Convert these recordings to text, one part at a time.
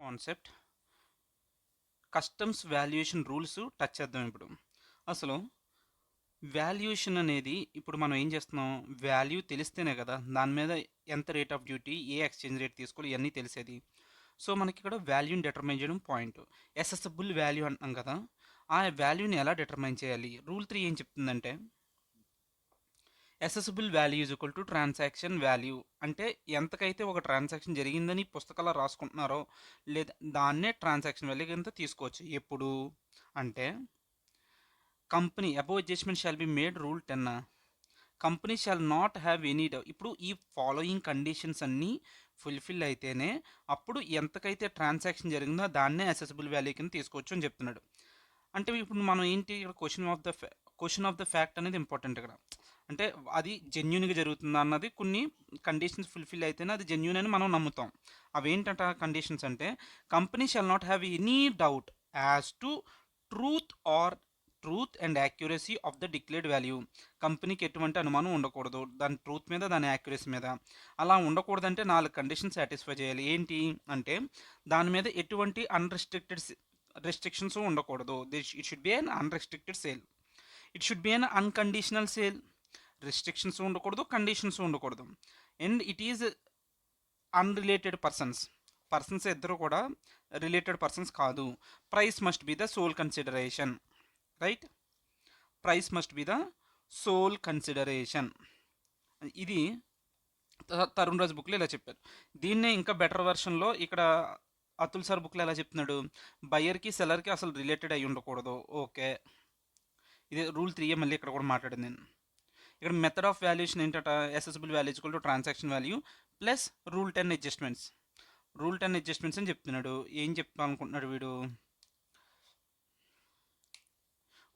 Concept customs valuation rules touch చేద్దాం ఇప్పుడు. అసలు వాల్యుయేషన్ అనేది ఇప్పుడు మనం ఏం చేస్తున్నాం, వాల్యూ తెలిస్తేనే కదా దాని మీద ఎంత rate of duty, A exchange rate తీసుకోవాలి, ఇవన్నీ తెలిసేది. సో మనకి ఇక్కడ వాల్యూని డిటర్మైన్ చేయడం పాయింట్. అసెసబుల్ వాల్యూ అంటున్నాం కదా, ఆ వాల్యూని ఎలా డిటర్మైన్ చేయాలి? రూల్ 3 ఏం చెప్తుందంటే assessable value is equal to transaction value. అంటే ఎంతకైతే ఒక ట్రాన్సాక్షన్ జరిగిందని పుస్తకాల్లో రాసుకుంటున్నారో లేదా దాన్నే ట్రాన్సాక్షన్ వాల్యూ కింద తీసుకోవచ్చు. ఎప్పుడు అంటే company above adjustment shall be made rule 10. Company shall not have any ఇప్పుడు ఈ ఫాలోయింగ్ కండిషన్స్ అన్నీ ఫుల్ఫిల్ అయితేనే అప్పుడు ఎంతకైతే ట్రాన్సాక్షన్ జరిగిందో దాన్నే అసెసబుల్ వాల్యూ కింద తీసుకోవచ్చు అని చెప్తున్నాడు. అంటే ఇప్పుడు మనం ఏంటి ఇక్కడ క్వశ్చన్ ఆఫ్ ద ఫ్యాక్ట్ అనేది ఇంపార్టెంట్ ఇక్కడ. అంటే అది జెన్యున్గా జరుగుతుందా అన్నది కొన్ని కండిషన్స్ ఫుల్ఫిల్ అయితేనే అది జెన్యున్ అని మనం నమ్ముతాం. అవేంటంట కండిషన్స్ అంటే company shall not have any doubt as to truth or truth and accuracy of the declared value. కంపెనీకి ఎటువంటి అనుమానం ఉండకూడదు దాని ట్రూత్ మీద, దాని యాక్యురసీ మీద. అలా ఉండకూడదంటే 4 కండిషన్స్ సాటిస్ఫై చేయాలి. ఏంటి అంటే దాని మీద ఎటువంటి అన్రిస్ట్రిక్టెడ్ రెస్ట్రిక్షన్స్ ఉండకూడదు. It should be un unrestricted sale. It should be un unconditional sale. Restrictions ఉండకూడదు, కండిషన్స్ ఉండకూడదు. And it is unrelated persons ఇద్దరు కూడా రిలేటెడ్ పర్సన్స్ కాదు. Price must be the sole consideration. Right, price must be the sole consideration. ఇది తరుణ్ రాజ్ బుక్లో ఇలా చెప్పారు. దీన్నే ఇంకా బెటర్ వెర్షన్లో ఇక్కడ అతుల్ సార్ బుక్లో ఎలా చెప్తున్నాడు, బయ్యర్కి సెల్లర్కి అసలు రిలేటెడ్ అయి ఉండకూడదు. ఓకే, ఇది రూల్ 3 మళ్ళీ ఇక్కడ కూడా మాట్లాడింది నేను. ఇక్కడ మెథడ్ ఆఫ్ వాల్యుయేషన్ ఏంటంట, assessable value equal to transaction value plus rule 10 adjustments. Rule 10 adjustments అని చెప్తున్నాడు. ఏం చెప్పాలనుకుంటున్నాడు వీడు?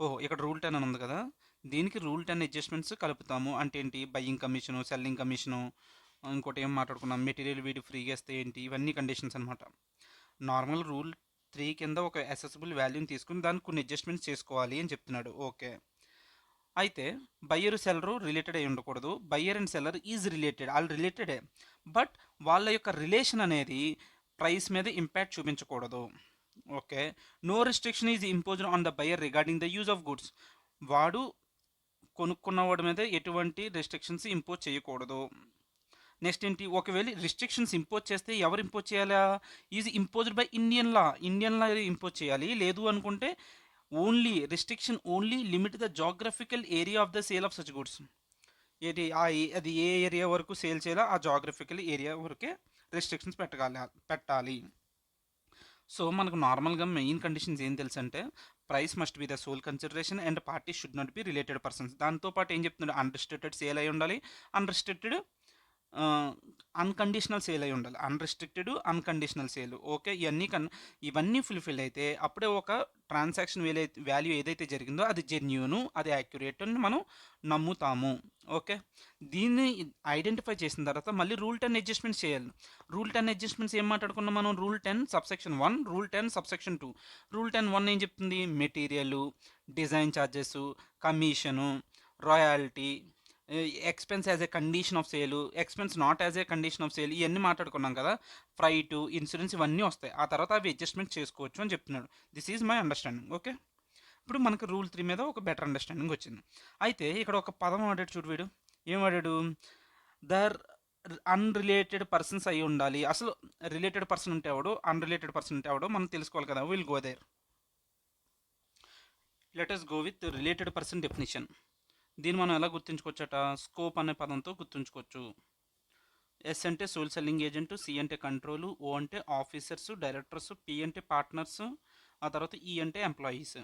ఓహో, ఇక్కడ రూల్ 10 అని ఉంది కదా, దీనికి రూల్ 10 అడ్జస్ట్మెంట్స్ కలుపుతాము. అంటే ఏంటి, బయ్యింగ్ కమిషను, సెల్లింగ్ కమిషను, ఇంకోటి ఏం మాట్లాడుకున్నాం, మెటీరియల్ వీడు ఫ్రీగా ఇస్తే ఏంటి, ఇవన్నీ కండిషన్స్ అనమాట. నార్మల్ రూల్ 3 కింద ఒక అసెసబుల్ వాల్యూని తీసుకుని దానికి కొన్ని అడ్జస్ట్మెంట్స్ చేసుకోవాలి అని చెప్తున్నాడు. ఓకే, అయితే బయ్యర్ సెల్లరు రిలేటెడ్ అయి ఉండకూడదు. Buyer and seller is related, వాళ్ళు రిలేటెడే, బట్ వాళ్ళ యొక్క రిలేషన్ అనేది ప్రైస్ మీద ఇంపాక్ట్ చూపించకూడదు. Okay, no restriction is imposed on the buyer regarding the use of goods. వాడు కొనుక్కున్నవాడి మీద ఎటువంటి రెస్ట్రిక్షన్స్ ఇంపోజ్ చేయకూడదు. నెక్స్ట్ ఏంటి, ఒకవేళ రిస్ట్రిక్షన్స్ ఇంపోజ్ చేస్తే ఎవరు ఇంపోజ్ చేయాలా? Is imposed by Indian law impose చేయాలి. లేదు అనుకుంటే only restriction only limit the geographical area of the sale of such goods. ఏంటి అది ఏ ఏరియా వరకు సేల్ చేయాలో ఆ జాగ్రఫికల్ ఏరియా వరకే రెస్ట్రిక్షన్స్ పెట్టాలి. సో మనకు నార్మల్గా మెయిన్ కండిషన్స్ ఏం తెలుసు అంటే price must be the sole consideration and party should not be related persons. దాంతోపాటు ఏం చెప్తున్నాడు, అన్రిస్ట్రిక్టెడ్ సేల్ అయి ఉండాలి, అన్రిస్ట్రిక్టెడ్ అన్కండిషనల్ సేల్ అయి ఉండాలి. Unrestricted unconditional sale. ఓకే, ఇవన్నీ ఫుల్ఫిల్ అయితే అప్పుడే ఒక ట్రాన్సాక్షన్ వాల్యూ ఏదైతే జరిగిందో అది జెన్యూను, అది యాక్యురేట్ అని మనం నమ్ముతాము. ఓకే, దీన్ని ఐడెంటిఫై చేసిన తర్వాత మళ్ళీ రూల్ 10 అడ్జస్ట్మెంట్స్ చేయాలి. రూల్ 10 అడ్జస్ట్మెంట్స్ ఏం మాట్లాడుకున్నాం మనం, rule 10 subsection 1, rule 10 subsection 2. Rule 10(1) ఏం చెప్తుంది, material, design charges, commission, royalty, expense as a condition of sale, expense not as a condition of sale, ఇవన్నీ మాట్లాడుకున్నాం కదా. ఫ్రైట్, ఇన్సూరెన్స్, ఇవన్నీ వస్తాయి. ఆ తర్వాత అవి అడ్జస్ట్మెంట్ చేసుకోవచ్చు అని చెప్తున్నాడు. This is my understanding. Okay, ఇప్పుడు మనకు రూల్ 3 మీద ఒక బెటర్ అండర్స్టాండింగ్ వచ్చింది. అయితే ఇక్కడ ఒక పదం వాడాడు చూడు వీడు, ఏం వాడాడు, దర్ అన్రిలేటెడ్ పర్సన్స్ అయి ఉండాలి. అసలు రిలేటెడ్ పర్సన్ ఉంటే ఎవడు, అన్రిలేటెడ్ పర్సన్ ఉంటే ఎవడో మనం తెలుసుకోవాలి కదా. Will go there. Let us go with related person definition. దీన్ని మనం ఎలా గుర్తుంచుకోవచ్చట, స్కోప్ అనే పదంతో గుర్తుంచుకోవచ్చు. ఎస్ అంటే సోల్ సెల్లింగ్ ఏజెంట్, సి అంటే కంట్రోలు, ఓ అంటే ఆఫీసర్స్ డైరెక్టర్స్, పి అంటే పార్ట్నర్స్, ఆ తర్వాత ఈ అంటే ఎంప్లాయీస్.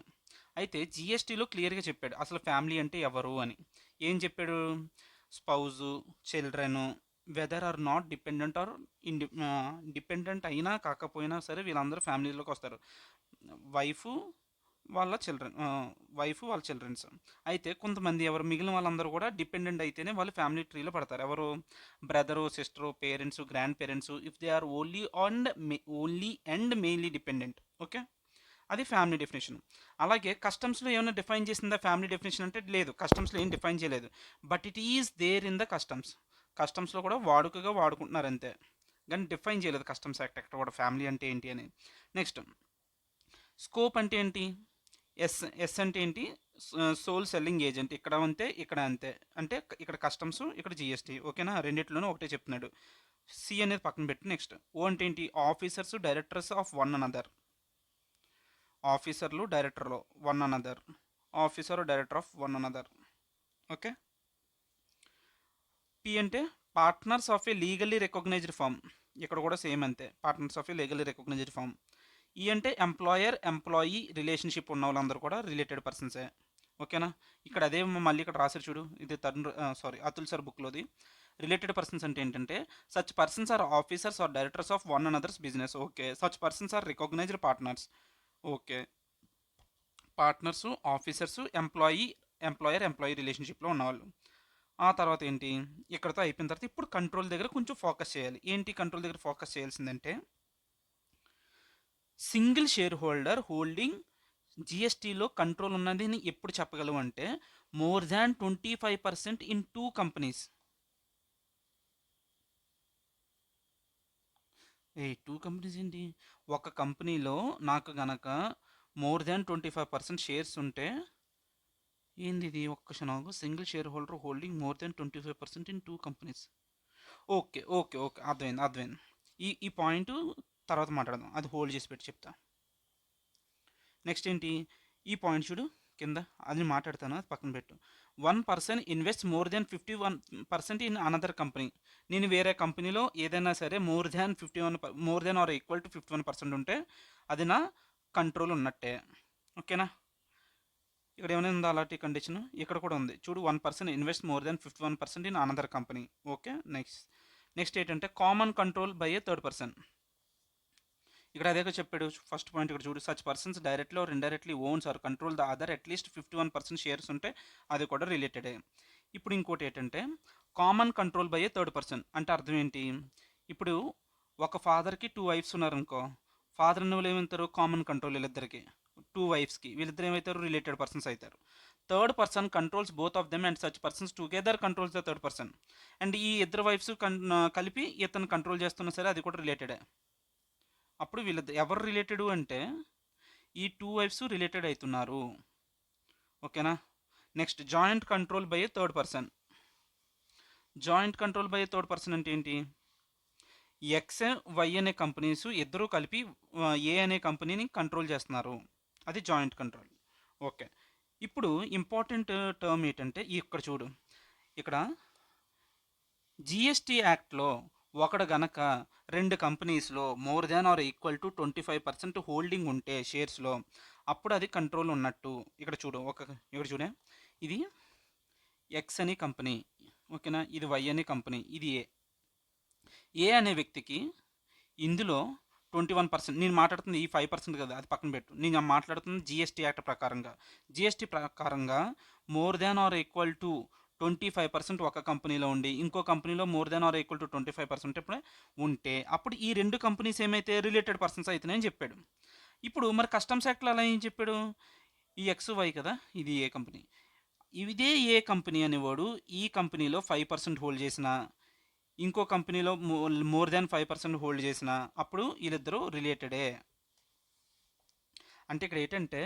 అయితే జిఎస్టీలో క్లియర్గా చెప్పాడు అసలు ఫ్యామిలీ అంటే ఎవరు అని. ఏం చెప్పాడు, spouse, children, whether or not dependent or dependent అయినా కాకపోయినా సరే వీళ్ళందరూ ఫ్యామిలీలోకి వస్తారు. వైఫ్ వాళ్ళ చిల్డ్రన్స్. అయితే కొంతమంది ఎవరు మిగిలిన వాళ్ళందరూ కూడా డిపెండెంట్ అయితేనే వాళ్ళు ఫ్యామిలీ ట్రీలో పడతారు. ఎవరు, brother, sister, parents, grand parents, if they are only and mainly dependent. Okay, అది ఫ్యామిలీ డెఫినేషన్. అలాగే కస్టమ్స్లో ఏమైనా డిఫైన్ చేసిందా ఫ్యామిలీ డెఫినేషన్ అంటే, లేదు, కస్టమ్స్లో ఏం డిఫైన్ చేయలేదు. But it is there in the కస్టమ్స్లో కూడా వాడుకగా వాడుకుంటున్నారు అంతే. కానీ డిఫైన్ చేయలేదు కస్టమ్స్ యాక్ట్ ఎక్కడ కూడా ఫ్యామిలీ అంటే ఏంటి అని. నెక్స్ట్ స్కోప్ అంటే ఏంటి? ఎస్ అంటే ఏంటి? Sole selling agent. ఇక్కడ అంతే, ఇక్కడ అంతే. అంటే ఇక్కడ కస్టమ్స్, ఇక్కడ జిఎస్టీ. ఓకేనా? రెండిట్లోనూ ఒకటే చెప్తున్నాడు. సి అనేది పక్కన పెట్టి నెక్స్ట్ ఓ అంటే ఏంటి? Officers directors of one another. ఆఫీసర్లు డైరెక్టర్లు one another. Officer director of one another. Okay. P అంటే partners of a legally recognised firm. ఇక్కడ కూడా సేమ్ అంతే, partners of a legally recognised firm. E అంటే ఎంప్లాయర్ ఎంప్లాయీ రిలేషన్షిప్ ఉన్న వాళ్ళందరూ కూడా రిలేటెడ్ పర్సన్సే. ఓకేనా? ఇక్కడ అదే మళ్ళీ ఇక్కడ రాశారు చూడు, ఇది అతుల్ సార్ బుక్లోది. రిలేటెడ్ పర్సన్స్ అంటే ఏంటంటే such persons are officers or directors of one another's business. Okay. Such persons are recognised partners. Okay. Partners, officers, employer employee రిలేషన్షిప్లో ఉన్నవాళ్ళు. ఆ తర్వాత ఏంటి? ఇక్కడతో అయిపోయిన తర్వాత ఇప్పుడు కంట్రోల్ దగ్గర కొంచెం ఫోకస్ చేయాలి. ఏంటి కంట్రోల్ దగ్గర ఫోకస్ చేయాల్సిందంటే సింగిల్ షేర్ హోల్డర్ హోల్డింగ్ జిఎస్టీలో కంట్రోల్ ఉన్నది ఎప్పుడు చెప్పగలవు అంటే more than 25% in 2 companies. 2 companies ఏంటి? ఒక కంపెనీలో నాకు గనక మోర్ దాన్ 25% షేర్స్ ఉంటే ఏంది ఇది? ఒక్క క్షణం. Single shareholder holding more than 25% in 2 companies. Okay, okay, okay, అర్థమైంది, అర్థమైంది. ఈ పాయింట్ తర్వాత మాట్లాడదాం, అది హోల్డ్ చేసి పెట్టి చెప్తా. నెక్స్ట్ ఏంటి? ఈ పాయింట్ చూడు కింద, అది మాట్లాడతాను, అది పక్కన పెట్టు. 1 person invest more than 51% in another company. నేను వేరే కంపెనీలో ఏదైనా సరే more than or equal to 51% ఉంటే అది నా కంట్రోల్ ఉన్నట్టే. ఓకేనా? ఇక్కడ ఏమైనా ఉందా అలాంటి కండిషన్? ఇక్కడ కూడా ఉంది చూడు. 1 person invest more than 51% in another company. Okay. Next ఏంటంటే common control by a third person. ఇక్కడ అదే చెప్పాడు ఫస్ట్ పాయింట్. ఇక్కడ చూడు, such persons directly or indirectly owns or control the other at least 51% shares ఉంటే అది కూడా రిలేటెడే. ఇప్పుడు ఇంకోటి ఏంటంటే common control by a third person అంటే అర్థం ఏంటి? ఇప్పుడు ఒక ఫాదర్కి 2 వైఫ్స్ ఉన్నారనుకో, ఫాదర్ అనే వాళ్ళు ఏమవుతారు? కామన్ కంట్రోల్ వీళ్ళిద్దరికి. 2 వైఫ్స్కి వీళ్ళిద్దరు ఏమవుతారు? రిలేటెడ్ పర్సన్స్ అవుతారు. Third person controls both of them and such persons together controls the third person. And ఈ ఇద్దరు వైఫ్స్ కలిపి ఇతను కంట్రోల్ చేస్తున్నా సరే అది కూడా రిలేటెడే. అప్పుడు వీళ్ళిద్దరు ఎవరు రిలేటెడ్ అంటే ఈ 2 వైఫ్స్ రిలేటెడ్ అవుతున్నారు. ఓకేనా? Next joint control by a third person. Joint control by a third person అంటే ఏంటి? ఎక్స్ వై అనే కంపెనీస్ ఇద్దరూ కలిపి ఏ అనే కంపెనీని కంట్రోల్ చేస్తున్నారు. అది జాయింట్ కంట్రోల్. ఓకే. ఇప్పుడు ఇంపార్టెంట్ టర్మ్ ఏంటంటే ఇక్కడ చూడు, ఇక్కడ జిఎస్టీ యాక్ట్లో ఒకడు గనక 2 కంపెనీస్లో more than or equal to 25% holding ఉంటే షేర్స్లో అప్పుడు అది కంట్రోల్ ఉన్నట్టు. ఇక్కడ చూడు, ఇక్కడ చూడే, ఇది ఎక్స్ అనే కంపెనీ. ఓకేనా? ఇది వై అనే కంపెనీ, ఇది ఏ అనే వ్యక్తికి ఇందులో 21%. నేను మాట్లాడుతుంది ఈ 5% కదా, అది పక్కన పెట్టు. నేను మాట్లాడుతుంది జిఎస్టీ యాక్ట్ ప్రకారంగా. జిఎస్టీ ప్రకారంగా more than or equal to 25% ఒక కంపెనీలో ఉండి ఇంకో కంపెనీలో more than or equal to 25% ఎప్పుడే ఉంటే అప్పుడు ఈ 2 కంపెనీస్ ఏమైతే రిలేటెడ్ పర్సన్స్ అవుతున్నాయని చెప్పాడు. ఇప్పుడు మరి కస్టమ్స్ యాక్ట్లో అలా ఏం చెప్పాడు? ఈ ఎక్స్ వై కదా, ఇది ఏ కంపెనీ. ఇదే ఏ కంపెనీ అనేవాడు ఈ కంపెనీలో 5% హోల్డ్ చేసిన, ఇంకో కంపెనీలో మోర్ దాన్ 5% హోల్డ్ చేసిన అప్పుడు వీళ్ళిద్దరూ రిలేటెడే. అంటే ఇక్కడ ఏంటంటే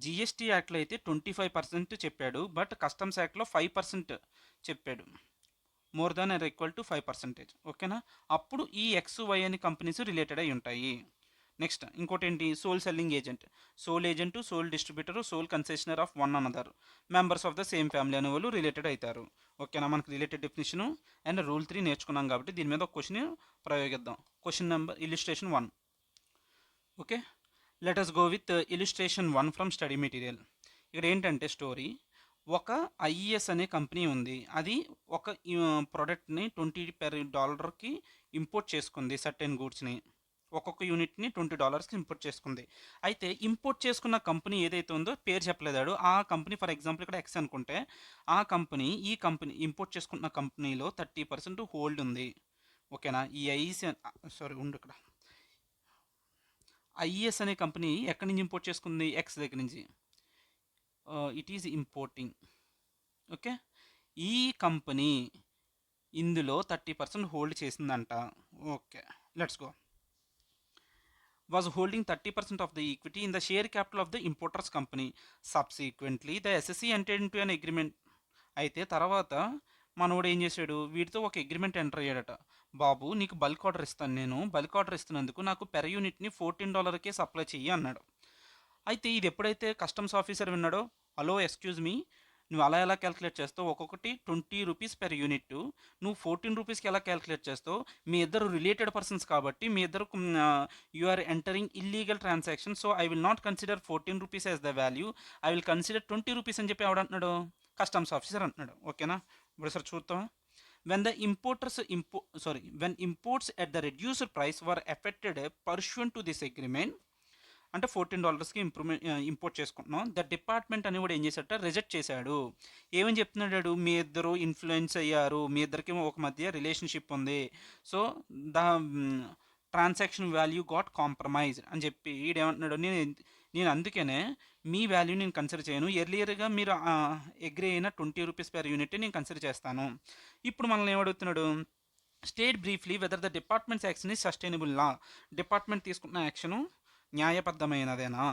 జిఎస్టీ యాక్ట్లో అయితే 25% చెప్పాడు, బట్ కస్టమ్స్ యాక్ట్లో 5% చెప్పాడు. More than or equal to 5%. ఓకేనా? అప్పుడు ఈ ఎక్స్ వై అని కంపెనీస్ రిలేటెడ్ అయి ఉంటాయి. నెక్స్ట్ ఇంకోటి ఏంటి? Sole selling agent. Sole agent, sole distributor, sole concessionaire of one another members of the same family అనే వాళ్ళు రిలేటెడ్ అవుతారు. ఓకేనా? మనకు రిలేటెడ్ డెఫినేషన్ అండ్ రూల్ 3 నేర్చుకున్నాం కాబట్టి దీని మీద ఒక క్వశ్చన్ ప్రయోగిద్దాం. Question number illustration 1. Okay. Let us go with illustration 1 from study material. ఇక్కడ ఏంటంటే స్టోరీ, ఒక ఐఈఎస్ అనే కంపెనీ ఉంది. అది ఒక ప్రోడక్ట్ని $20 ఇంపోర్ట్ చేసుకుంది. సర్టెన్ గూడ్స్ని ఒక్కొక్క యూనిట్ని $20కి ఇంపోర్ట్ చేసుకుంది. అయితే ఇంపోర్ట్ చేసుకున్న కంపెనీ ఏదైతే ఉందో పేరు చెప్పలేదాడు. ఆ కంపెనీ ఫర్ ఎగ్జాంపుల్ ఇక్కడ ఎక్స్ అనుకుంటే ఆ కంపెనీ ఈ కంపెనీ ఇంపోర్ట్ చేసుకున్న కంపెనీలో 30% హోల్డ్ ఉంది. ఓకేనా? ఈ ఉండు ఇక్కడ ఐఈఎస్ అనే కంపెనీ ఎక్కడి నుంచి ఇంపోర్ట్ చేసుకుంది? ఎక్స్ దగ్గర నుంచి. It is importing. ఓకే. ఈ కంపెనీ ఇందులో 30% హోల్డ్ చేసిందంట. Okay. Let's go. Was holding 30% of the equity in the share capital of the importers company. Subsequently, the SSC entered into an agreement. అయితే తర్వాత మనోడు ఏం చేశాడు, వీటితో ఒక అగ్రిమెంట్ ఎంటర్ అయ్యాడట. బాబు నీకు బల్క్ ఆర్డర్ ఇస్తాను, నేను బల్క్ ఆర్డర్ ఇస్తున్నందుకు నాకు పెర్ యూనిట్ని $14కే సప్లై చెయ్యి అన్నాడు. అయితే ఇది ఎప్పుడైతే కస్టమ్స్ ఆఫీసర్ విన్నాడో, హలో ఎక్స్క్యూజ్ మీ, నువ్వు అలా ఎలా క్యాలిక్యులేట్ చేస్తావు, ఒక్కొక్కటి ₹20 పెర్ యూనిట్, నువ్వు ₹14కి ఎలా క్యాలిక్యులేట్ చేస్తావు, మీ ఇద్దరు రిలేటెడ్ పర్సన్స్ కాబట్టి మీ ఇద్దరు you are entering illegal transaction, so I will not consider ₹14 as the value, I will consider ₹20 అని చెప్పి ఎవడంటున్నాడు, కస్టమ్స్ ఆఫీసర్ అంటున్నాడు. ఓకేనా, ఇప్పుడు సార్ చూద్దాం. When the when imports at the reduced price were affected pursuant to this agreement, అంటే $14కి import చేసుకుంటున్నాం, the department అని కూడా ఏం చేశాట, రిజెక్ట్ చేశాడు. ఏమని చెప్తున్నాడు, మీ ఇద్దరు ఇన్ఫ్లుయెన్స్ అయ్యారు, మీ ఇద్దరికి ఒక మధ్య రిలేషన్షిప్ ఉంది, so the transaction value got compromise అని చెప్పి ఈడేమంటున్నాడు, నేను అందుకనే మీ వాల్యూ నేను కన్సిడర్ చేయను, ఎర్లియర్గా మీరు అగ్రి అయిన ₹20 పెర్ యూనిట్ నేను కన్సిడర్ చేస్తాను. ఇప్పుడు మనల్ని ఏమడుగుతున్నాడు, state briefly whether the department's action is sustainable law, department తీసుకున్న యాక్షను న్యాయబద్ధమైనదేనా.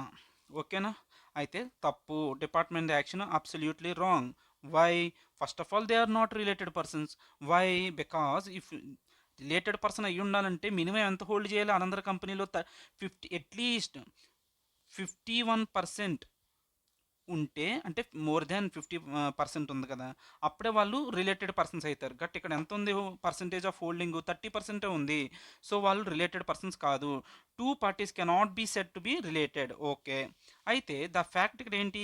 ఓకేనా, అయితే తప్పు, department action absolutely wrong. Why? First of all they are not related persons. Why? Because if related person అయ్యి ఉండాలంటే మినిమం ఎంత హోల్డ్ చేయాలి, another కంపెనీలో అట్లీస్ట్ 51% ఉంటే, అంటే మోర్ దాన్ 50% ఉంది కదా, అప్పుడే వాళ్ళు రిలేటెడ్ పర్సన్స్ అవుతారు. గట్ ఇక్కడ ఎంత ఉంది పర్సంటేజ్ ఆఫ్ హోల్డింగ్, 30% ఉంది, సో వాళ్ళు రిలేటెడ్ పర్సన్స్ కాదు. Two parties cannot be set to be related. Okay, అయితే ద ఫ్యాక్ట్ ఇక్కడ ఏంటి,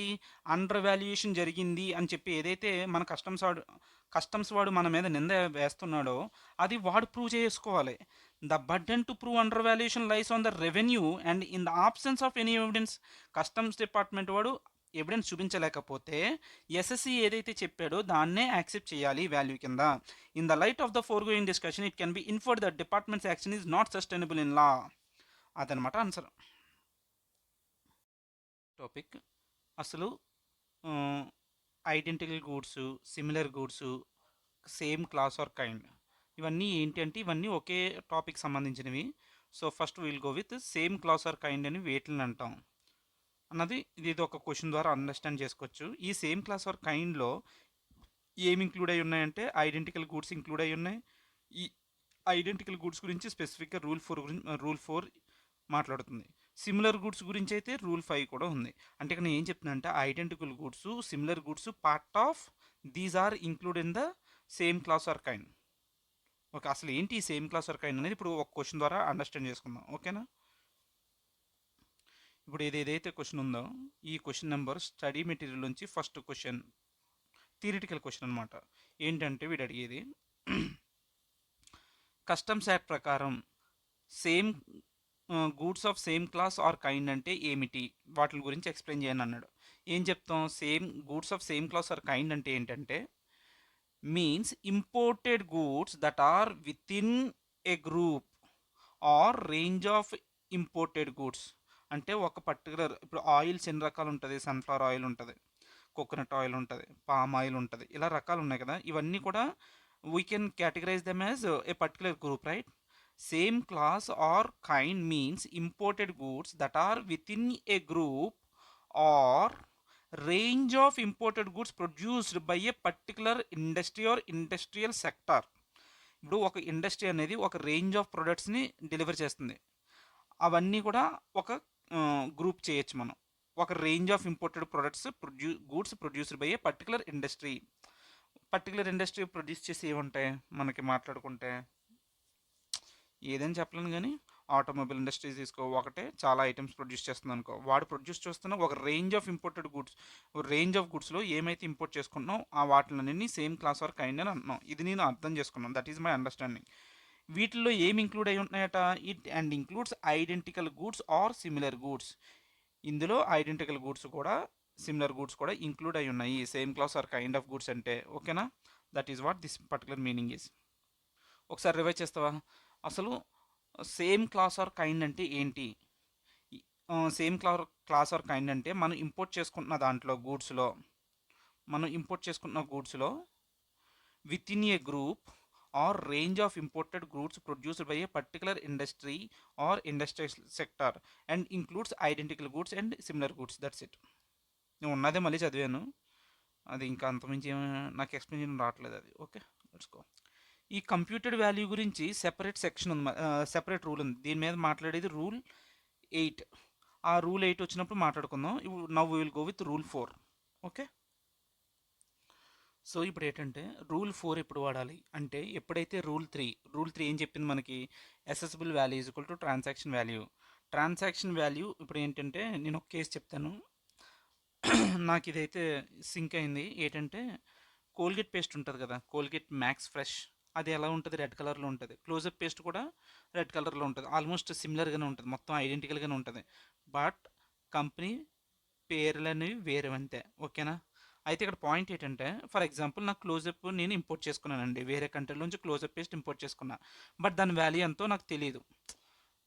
అండర్ వాల్యుయేషన్ జరిగింది అని చెప్పి ఏదైతే మన కస్టమ్స్ వాడు మన మీద నింద వేస్తున్నాడో అది వాడు ప్రూవ్ చేసుకోవాలి. The burden to prove under valuation lies on the revenue and in the absence of any evidence, customs department వాడు ఎవిడెన్స్ చూపించలేకపోతే ఎస్ఎస్సి ఏదైతే చెప్పాడో దాన్నే యాక్సెప్ట్ చేయాలి వాల్యూ కింద. In the light of the foregoing discussion it can be inferred that department's action is not sustainable in law. అదనమాట answer. Topic అసలు identical goods, similar goods, same class or kind, ఇవన్నీ ఏంటి అంటే ఇవన్నీ ఒకే topic సంబంధించినవి. So first will go with same class or kind అని వేటిని అంటాం అన్నది ఇది ఒక క్వశ్చన్ ద్వారా అండర్స్టాండ్ చేసుకోవచ్చు. ఈ సేమ్ క్లాస్ ఆర్ కైండ్లో ఏమి ఇంక్లూడ్ అయి ఉన్నాయంటే ఐడెంటికల్ గూడ్స్ ఇంక్లూడ్ అయి ఉన్నాయి. ఈ ఐడెంటికల్ గూడ్స్ గురించి స్పెసిఫిక్గా రూల్ 4 మాట్లాడుతుంది. సిమిలర్ గూడ్స్ గురించి అయితే రూల్ 5 కూడా ఉంది. అంటే ఇక్కడ నేను ఏం చెప్తున్నా అంటే identical goods, similar goods part of these are include in the same class or kind. Okay, అసలు ఏంటి ఈ సేమ్ క్లాస్ ఆర్ కైండ్ అనేది ఇప్పుడు ఒక క్వశ్చన్ ద్వారా అండర్స్టాండ్ చేసుకుందాం. ఓకేనా, ఇప్పుడు ఏదైతే క్వశ్చన్ ఉందో ఈ క్వశ్చన్ నెంబర్ స్టడీ మెటీరియల్ నుంచి ఫస్ట్ క్వశ్చన్ థియరిటికల్ క్వశ్చన్ అనమాట. ఏంటంటే వీడు అడిగేది కస్టమ్స్ యాక్ట్ ప్రకారం same goods of same class or kind అంటే ఏమిటి, వాటి గురించి ఎక్స్ప్లెయిన్ చేయని అన్నాడు. ఏం చెప్తాం, same goods of same class or kind అంటే ఏంటంటే means imported goods that are within a group or range of imported goods. అంటే ఒక పర్టికులర్, ఇప్పుడు ఆయిల్స్ ఎన్ని రకాలు ఉంటుంది, సన్ఫ్లవర్ ఆయిల్ ఉంటుంది, కోకోనట్ ఆయిల్ ఉంటుంది, పామ్ ఆయిల్ ఉంటుంది, ఇలా రకాలు ఉన్నాయి కదా, ఇవన్నీ కూడా we can categorise them as a particular group, right. Same class or kind means imported goods that are within a group or range of imported goods produced by a particular industry or industrial sector. ఇప్పుడు ఒక industry అనేది ఒక range of ప్రొడక్ట్స్ని deliver చేస్తుంది, అవన్నీ కూడా ఒక group చేయొచ్చు మనం. ఒక range of imported products goods produced by a particular industry produce చేసి ఏముంటాయి మనకి మాట్లాడుకుంటే, ఏదైనా చెప్పలేను కానీ ఆటోమొబైల్ ఇండస్ట్రీస్ తీసుకో, ఒకటే చాలా ఐటమ్స్ ప్రొడ్యూస్ చేస్తుంది అనుకో, వాడు ప్రొడ్యూస్ చేస్తున్న ఒక range of imported goods, range of గూడ్స్లో ఏమైతే ఇంపోర్ట్ చేసుకుంటున్నాం ఆ వాటిలన్నీ సేమ్ క్లాస్ ఆర్ కైండ్ అని అంటున్నాం. ఇది నేను అర్థం చేసుకున్నాను, దట్ ఈస్ మై అండర్స్టాండింగ్. వీటిల్లో ఏమి ఇంక్లూడ్ అయి ఉన్నాయట, it and includes identical goods or similar goods. ఇందులో ఐడెంటికల్ గూడ్స్ కూడా సిమిలర్ గూడ్స్ కూడా ఇంక్లూడ్ అయి ఉన్నాయి same class or kind of goods అంటే. ఓకేనా, that is what this particular meaning is. ఒకసారి రివైజ్ చేస్తావా, అసలు సేమ్ క్లాస్ ఆర్ కైండ్ అంటే ఏంటి? సేమ్ క్లాస్ ఆర్ కైండ్ అంటే మనం ఇంపోర్ట్ చేసుకుంటున్న దాంట్లో గూడ్స్లో within a group or range of imported goods produced by a particular industry or industrial sector and includes identical goods and similar goods. That's it. నేను ఉన్నదే మళ్ళీ చదివాను. అది ఇంకా అంతమించి నాకు ఎక్స్ప్లెయిన్ రావట్లేదు అది. Okay, let's go. ఈ కంప్యూటెడ్ వాల్యూ గురించి సెపరేట్ సెక్షన్ ఉంది, సెపరేట్ రూల్ ఉంది. దీని మీద మాట్లాడేది రూల్ 8. ఆ రూల్ 8 వచ్చినప్పుడు మాట్లాడుకుందాం. ఇప్పుడు now we will go with rule 4. Okay, so ఇప్పుడు ఏంటంటే రూల్ 4 ఎప్పుడు వాడాలి అంటే ఎప్పుడైతే రూల్ త్రీ ఏం చెప్పింది మనకి, assessable value is equal to transaction value. Transaction value ఇప్పుడు ఏంటంటే నేను ఒక కేసు చెప్తాను. నాకు ఇదైతే సింక్ అయింది. ఏంటంటే కోల్గేట్ పేస్ట్ ఉంటుంది కదా, కోల్గేట్ మ్యాక్స్ ఫ్రెష్, అది ఎలా ఉంటుంది, రెడ్ కలర్లో ఉంటుంది. క్లోజప్ పేస్ట్ కూడా రెడ్ కలర్లో ఉంటుంది. ఆల్మోస్ట్ సిమిలర్గానే ఉంటుంది, మొత్తం ఐడెంటికల్గానే ఉంటుంది. బట్ కంపెనీ పేర్లు అనేవి వేరే అంతే. ఓకేనా. అయితే ఇక్కడ పాయింట్ ఏంటంటే ఫర్ ఎగ్జాంపుల్ నాకు క్లోజప్ నేను ఇంపోర్ట్ చేసుకున్నానండి, వేరే కంట్రీ నుంచి క్లోజప్ పేస్ట్ ఇంపోర్ట్ చేసుకున్నా. బట్ దాని వాల్యూ ఎంతో నాకు తెలియదు.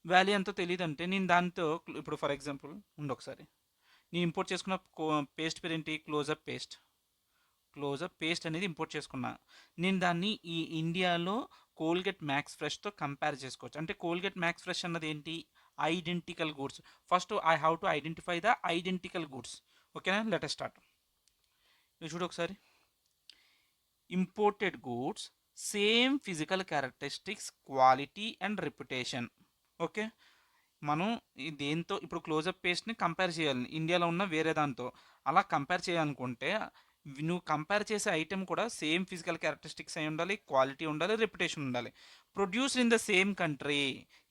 వాల్యూ ఎంతో తెలియదు అంటే నేను దాంతో ఇప్పుడు ఫర్ ఎగ్జాంపుల్ ఒకసారి నేను ఇంపోర్ట్ చేసుకున్న పేస్ట్ పేరు ఏంటి, క్లోజప్ పేస్ట్ అనేది ఇంపోర్ట్ చేసుకున్నా. నేను దాన్ని ఈ ఇండియాలో కోల్గేట్ మ్యాక్స్ ఫ్రెష్తో కంపేర్ చేసుకోవచ్చు. అంటే కోల్గేట్ మ్యాక్స్ ఫ్రెష్ అన్నది ఏంటి, identical goods. First I have to identify the identical goods. ఓకేనా, లెట్ us స్టార్ట్. ఇది చూడు ఒకసారి. Imported goods same physical characteristics, quality and reputation. Okay, మనం దేంతో ఇప్పుడు క్లోజప్ పేస్ట్ని కంపేర్ చేయాలి ఇండియాలో ఉన్న వేరే దాంతో. అలా కంపేర్ చేయాలనుకుంటే నువ్వు కంపేర్ చేసే ఐటెం కూడా సేమ్ ఫిజికల్ క్యారెక్టరిస్టిక్స్ అయి ఉండాలి, క్వాలిటీ ఉండాలి, రెప్యుటేషన్ ఉండాలి. Produced in the same country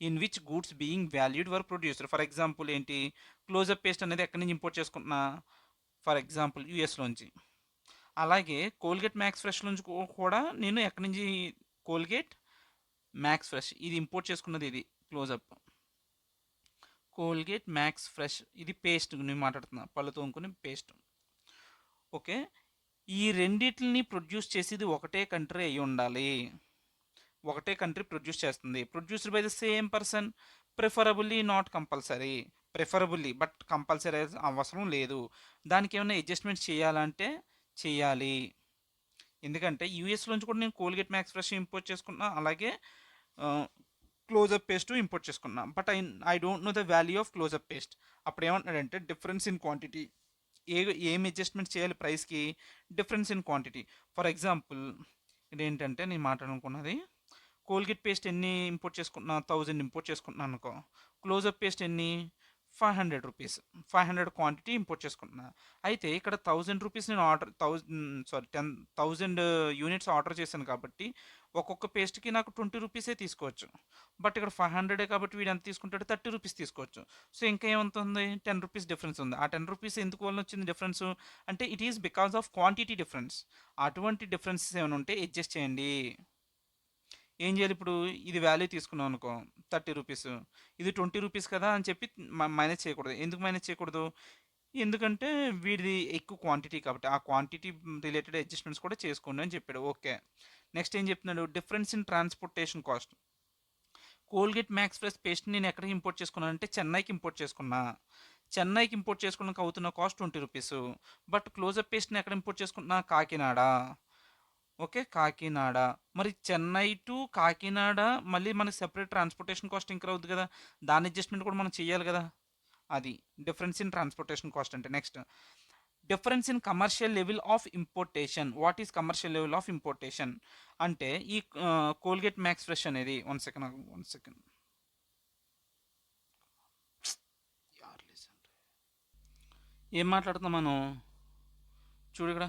in which goods being valued were produced. For example ఏంటి, క్లోజప్ పేస్ట్ అనేది ఎక్కడి నుంచి ఇంపోర్ట్ చేసుకుంటున్నా, ఫర్ ఎగ్జాంపుల్ యూఎస్లోంచి. అలాగే కోల్గేట్ మ్యాక్స్ ఫ్రెష్ నుంచి కూడా నేను ఎక్కడి నుంచి, కోల్గేట్ మ్యాక్స్ ఫ్రెష్ ఇది ఇంపోర్ట్ చేసుకున్నది, ఇది క్లోజప్ కోల్గేట్ మ్యాక్స్ ఫ్రెష్, ఇది పేస్ట్ నేను మాట్లాడుతున్నా, పళ్ళు తోముకుని పేస్ట్. ఓకే, ఈ రెండిటిని ప్రొడ్యూస్ చేసేది ఒకటే కంట్రీ అయి ఉండాలి. ఒకటే కంట్రీ ప్రొడ్యూస్ చేస్తుంది. Produced by the same person, preferably not compulsory. Preferably but compulsory అవసరం లేదు. దానికి ఏమైనా అడ్జస్ట్మెంట్స్ చేయాలంటే చేయాలి. ఎందుకంటే యూఎస్లోంచి కూడా నేను కోల్గేట్ మ్యాక్స్ ఫ్రెష్ ఇంపోర్ట్ చేసుకున్నా, అలాగే క్లోజప్ పేస్ట్ ఇంపోర్ట్ చేసుకున్నా. But I don't know the value of Closeup paste. అప్పుడు ఏమంటున్నాడంటే డిఫరెన్స్ ఇన్ క్వాంటిటీ, ఏం అడ్జస్ట్మెంట్ చేయాలి ప్రైస్కి, difference in quantity. For example ఇదేంటంటే నేను మాట్లాడుకున్నది, కోల్గేట్ పేస్ట్ ఎన్ని ఇంపోర్ట్ చేసుకుంటున్నా, 1000 ఇంపోర్ట్ చేసుకుంటున్నాను అనుకో. క్లోజప్ పేస్ట్ ఎన్ని, 500 రూపీస్, 500 క్వాంటిటీ ఇంపోర్ట్ చేసుకుంటున్నా. అయితే ఇక్కడ 1000 రూపీస్ నేను ఆర్డర్ 1000 యూనిట్స్ ఆర్డర్ చేశాను కాబట్టి ఒక్కొక్క పేస్ట్కి నాకు 20 రూపీసే తీసుకోవచ్చు. బట్ ఇక్కడ 500 కాబట్టి వీడు ఎంత తీసుకుంటాడు, 30 రూపీస్ తీసుకోవచ్చు. సో ఇంకా ఏమంతుంది, 10 రూపీస్ డిఫరెన్స్ ఉంది. ఆ 10 రూపీస్ ఎందుకు వల్ల వచ్చింది డిఫరెన్స్ అంటే it is because of quantity difference. అటువంటి డిఫరెన్సెస్ ఏమైనా ఉంటే అడ్జస్ట్ చేయండి. ఏం చేయాలి ఇప్పుడు, ఇది వాల్యూ తీసుకున్నాం అనుకో 30 రూపీస్, ఇది 20 రూపీస్ కదా అని చెప్పి మైనస్ చేయకూడదు. ఎందుకు మైనస్ చేయకూడదు, ఎందుకంటే వీడిది ఎక్కువ క్వాంటిటీ కాబట్టి ఆ క్వాంటిటీ రిలేటెడ్ అడ్జస్ట్మెంట్స్ కూడా చేసుకోండి అని చెప్పాడు. ఓకే, నెక్స్ట్ ఏం చెప్తున్నాడు, difference in transportation cost. Colgate Max Fresh paste నేను ఎక్కడికి ఇంపోర్ట్ చేసుకున్నాను అంటే చెన్నైకి ఇంపోర్ట్ చేసుకున్నా. చెన్నైకి ఇంపోర్ట్ చేసుకోవడానికి అవుతున్న కాస్ట్ 20 రూపీస్. బట్ క్లోజప్ పేస్ట్ని ఎక్కడ ఇంపోర్ట్ చేసుకుంటున్నా, కాకినాడ. ఓకే, కాకినాడ. మరి చెన్నై టు కాకినాడ మళ్ళీ మనకి సెపరేట్ ట్రాన్స్పోర్టేషన్ కాస్ట్ ఇంకర్ అవుతుంది కదా, దాని అడ్జస్ట్మెంట్ కూడా మనం చేయాలి కదా. అది డిఫరెన్స్ ఇన్ ట్రాన్స్పోర్టేషన్ కాస్ట్ అంటే. Next, difference in commercial level of importation. What is commercial level of importation అంటే ఈ కోల్గేట్ మ్యాక్స్ ఫ్రెష్ అనేది, వన్ సెకండ్ ఏం మాట్లాడుతున్నాం మనం, చూడు ఇక్కడ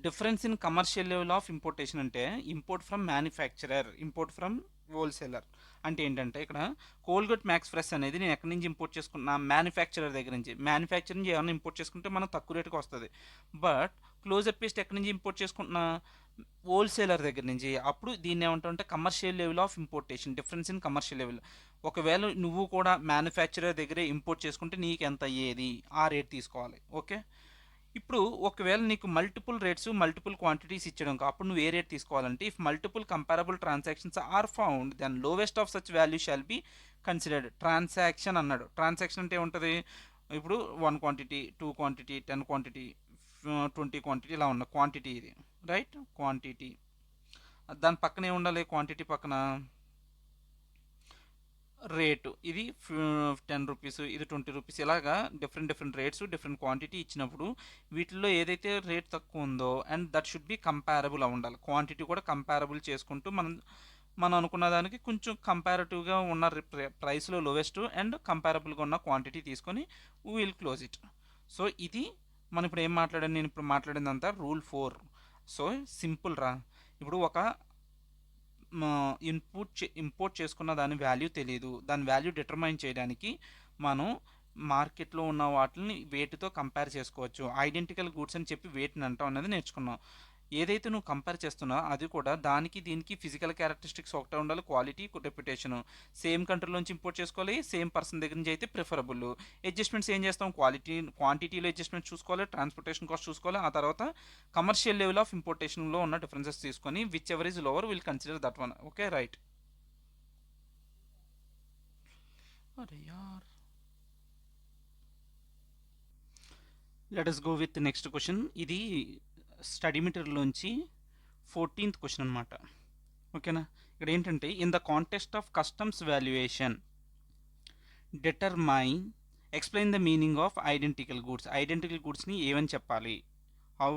difference in commercial level of importation అంటే import from manufacturer, import from wholesaler. అంటే ఏంటంటే ఇక్కడ కోల్గేట్ మ్యాక్స్ ఫ్రెష్ అనేది నేను ఎక్కడి నుంచి ఇంపోర్ట్ చేసుకున్నా, మ్యానుఫ్యాక్చరర్ దగ్గర నుంచి. మ్యానుఫ్యాక్చర్ నుంచి ఏమైనా ఇంపోర్ట్ చేసుకుంటే మనం తక్కువ రేటుకి వస్తుంది. బట్ క్లోజప్ పేస్ట్ ఎక్కడి నుంచి ఇంపోర్ట్ చేసుకుంటున్నా, హోల్సేలర్ దగ్గర నుంచి. అప్పుడు దీన్ని ఏమంటామంటే commercial level of importation, difference in commercial level. ఒకవేళ నువ్వు కూడా మ్యానుఫ్యాక్చరర్ దగ్గరే ఇంపోర్ట్ చేసుకుంటే నీకు ఎంత అయ్యేది, ఆ రేట్ తీసుకోవాలి. ఓకే, ఇప్పుడు ఒకవేళ నీకు మల్టిపుల్ రేట్స్, మల్టిపుల్ క్వాంటిటీస్ ఇచ్చడం, అప్పుడు నువ్వు ఏ రేట్ తీసుకోవాలంటే if multiple comparable transactions are found then lowest of such value shall be considered. Transaction అన్నాడు. ట్రాన్సాక్షన్ అంటే ఉంటుంది, ఇప్పుడు 1 క్వాంటిటీ, 2 క్వాంటిటీ, 10 క్వాంటిటీ, 20 క్వాంటిటీ ఇలా ఉన్న క్వాంటిటీ ఇది, రైట్, క్వాంటిటీ. దాని పక్కన ఏముండాలి? క్వాంటిటీ పక్కన రేటు. ఇది 10 రూపీస్, ఇది 20 రూపీస్, ఇలాగా different different rates, different quantity ఇచ్చినప్పుడు వీటిల్లో ఏదైతే రేట్ తక్కువ ఉందో and that should be comparable అయి ఉండాలి. క్వాంటిటీ కూడా కంపారబుల్ చేసుకుంటూ మనం మనం అనుకున్న దానికి కొంచెం కంపారిటివ్గా ఉన్న ప్రైస్లో లోవెస్ట్ అండ్ కంపారబుల్గా ఉన్న క్వాంటిటీ తీసుకొని విల్ క్లోజ్ ఇట్. సో ఇది మనం ఇప్పుడు ఏం మాట్లాడాను, నేను ఇప్పుడు మాట్లాడిందంతా రూల్ 4. సో సింపుల్ రా. ఇప్పుడు ఒక ఇంపోర్ట్ చేసుకున్న దాని వాల్యూ తెలియదు, దాని వాల్యూ డిటర్మైన్ చేయడానికి మనం మార్కెట్లో ఉన్న వాటిని వేటితో కంపేర్ చేసుకోవచ్చు. ఐడెంటికల్ గూడ్స్ అని చెప్పి వేటిని అంటాం అనేది నేర్చుకున్నాం. ఏదైతే నువ్వు కంపేర్ చేస్తున్నావో అది కూడా దానికి దీనికి ఫిజికల్ క్యారెక్టరిస్టిక్స్ ఒకటే ఉండాలి, క్వాలిటీ రెప్యుటేషన్. సేమ్ కంట్రీలోంచి ఇంపోర్ట్ చేసుకోవాలి, సేమ్ పర్సన్ దగ్గర నుంచి అయితే ప్రిఫరబుల్. అడ్జస్ట్మెంట్స్ ఏం చేస్తాం? క్వాంటిటీలో అడ్జస్ట్మెంట్ చూసుకోవాలి, ట్రాన్స్పోర్టేషన్ కాస్ట్ చూసుకోవాలి, ఆ తర్వాత కమర్షియల్ లెవెల్ ఆఫ్ ఇంపోర్టేషన్లో ఉన్న డిఫరెన్సెస్ తీసుకొని whichever is lower will consider that one. Okay right. అరే యార్, let us go with next question. ఇది స్టడీ మెటీరియల్లోంచి 14th క్వశ్చన్ అనమాట. ఓకేనా? ఇక్కడ ఏంటంటే in the context of customs valuation determine explain the meaning of identical goods. Identical గూడ్స్ని ఏమని చెప్పాలి? How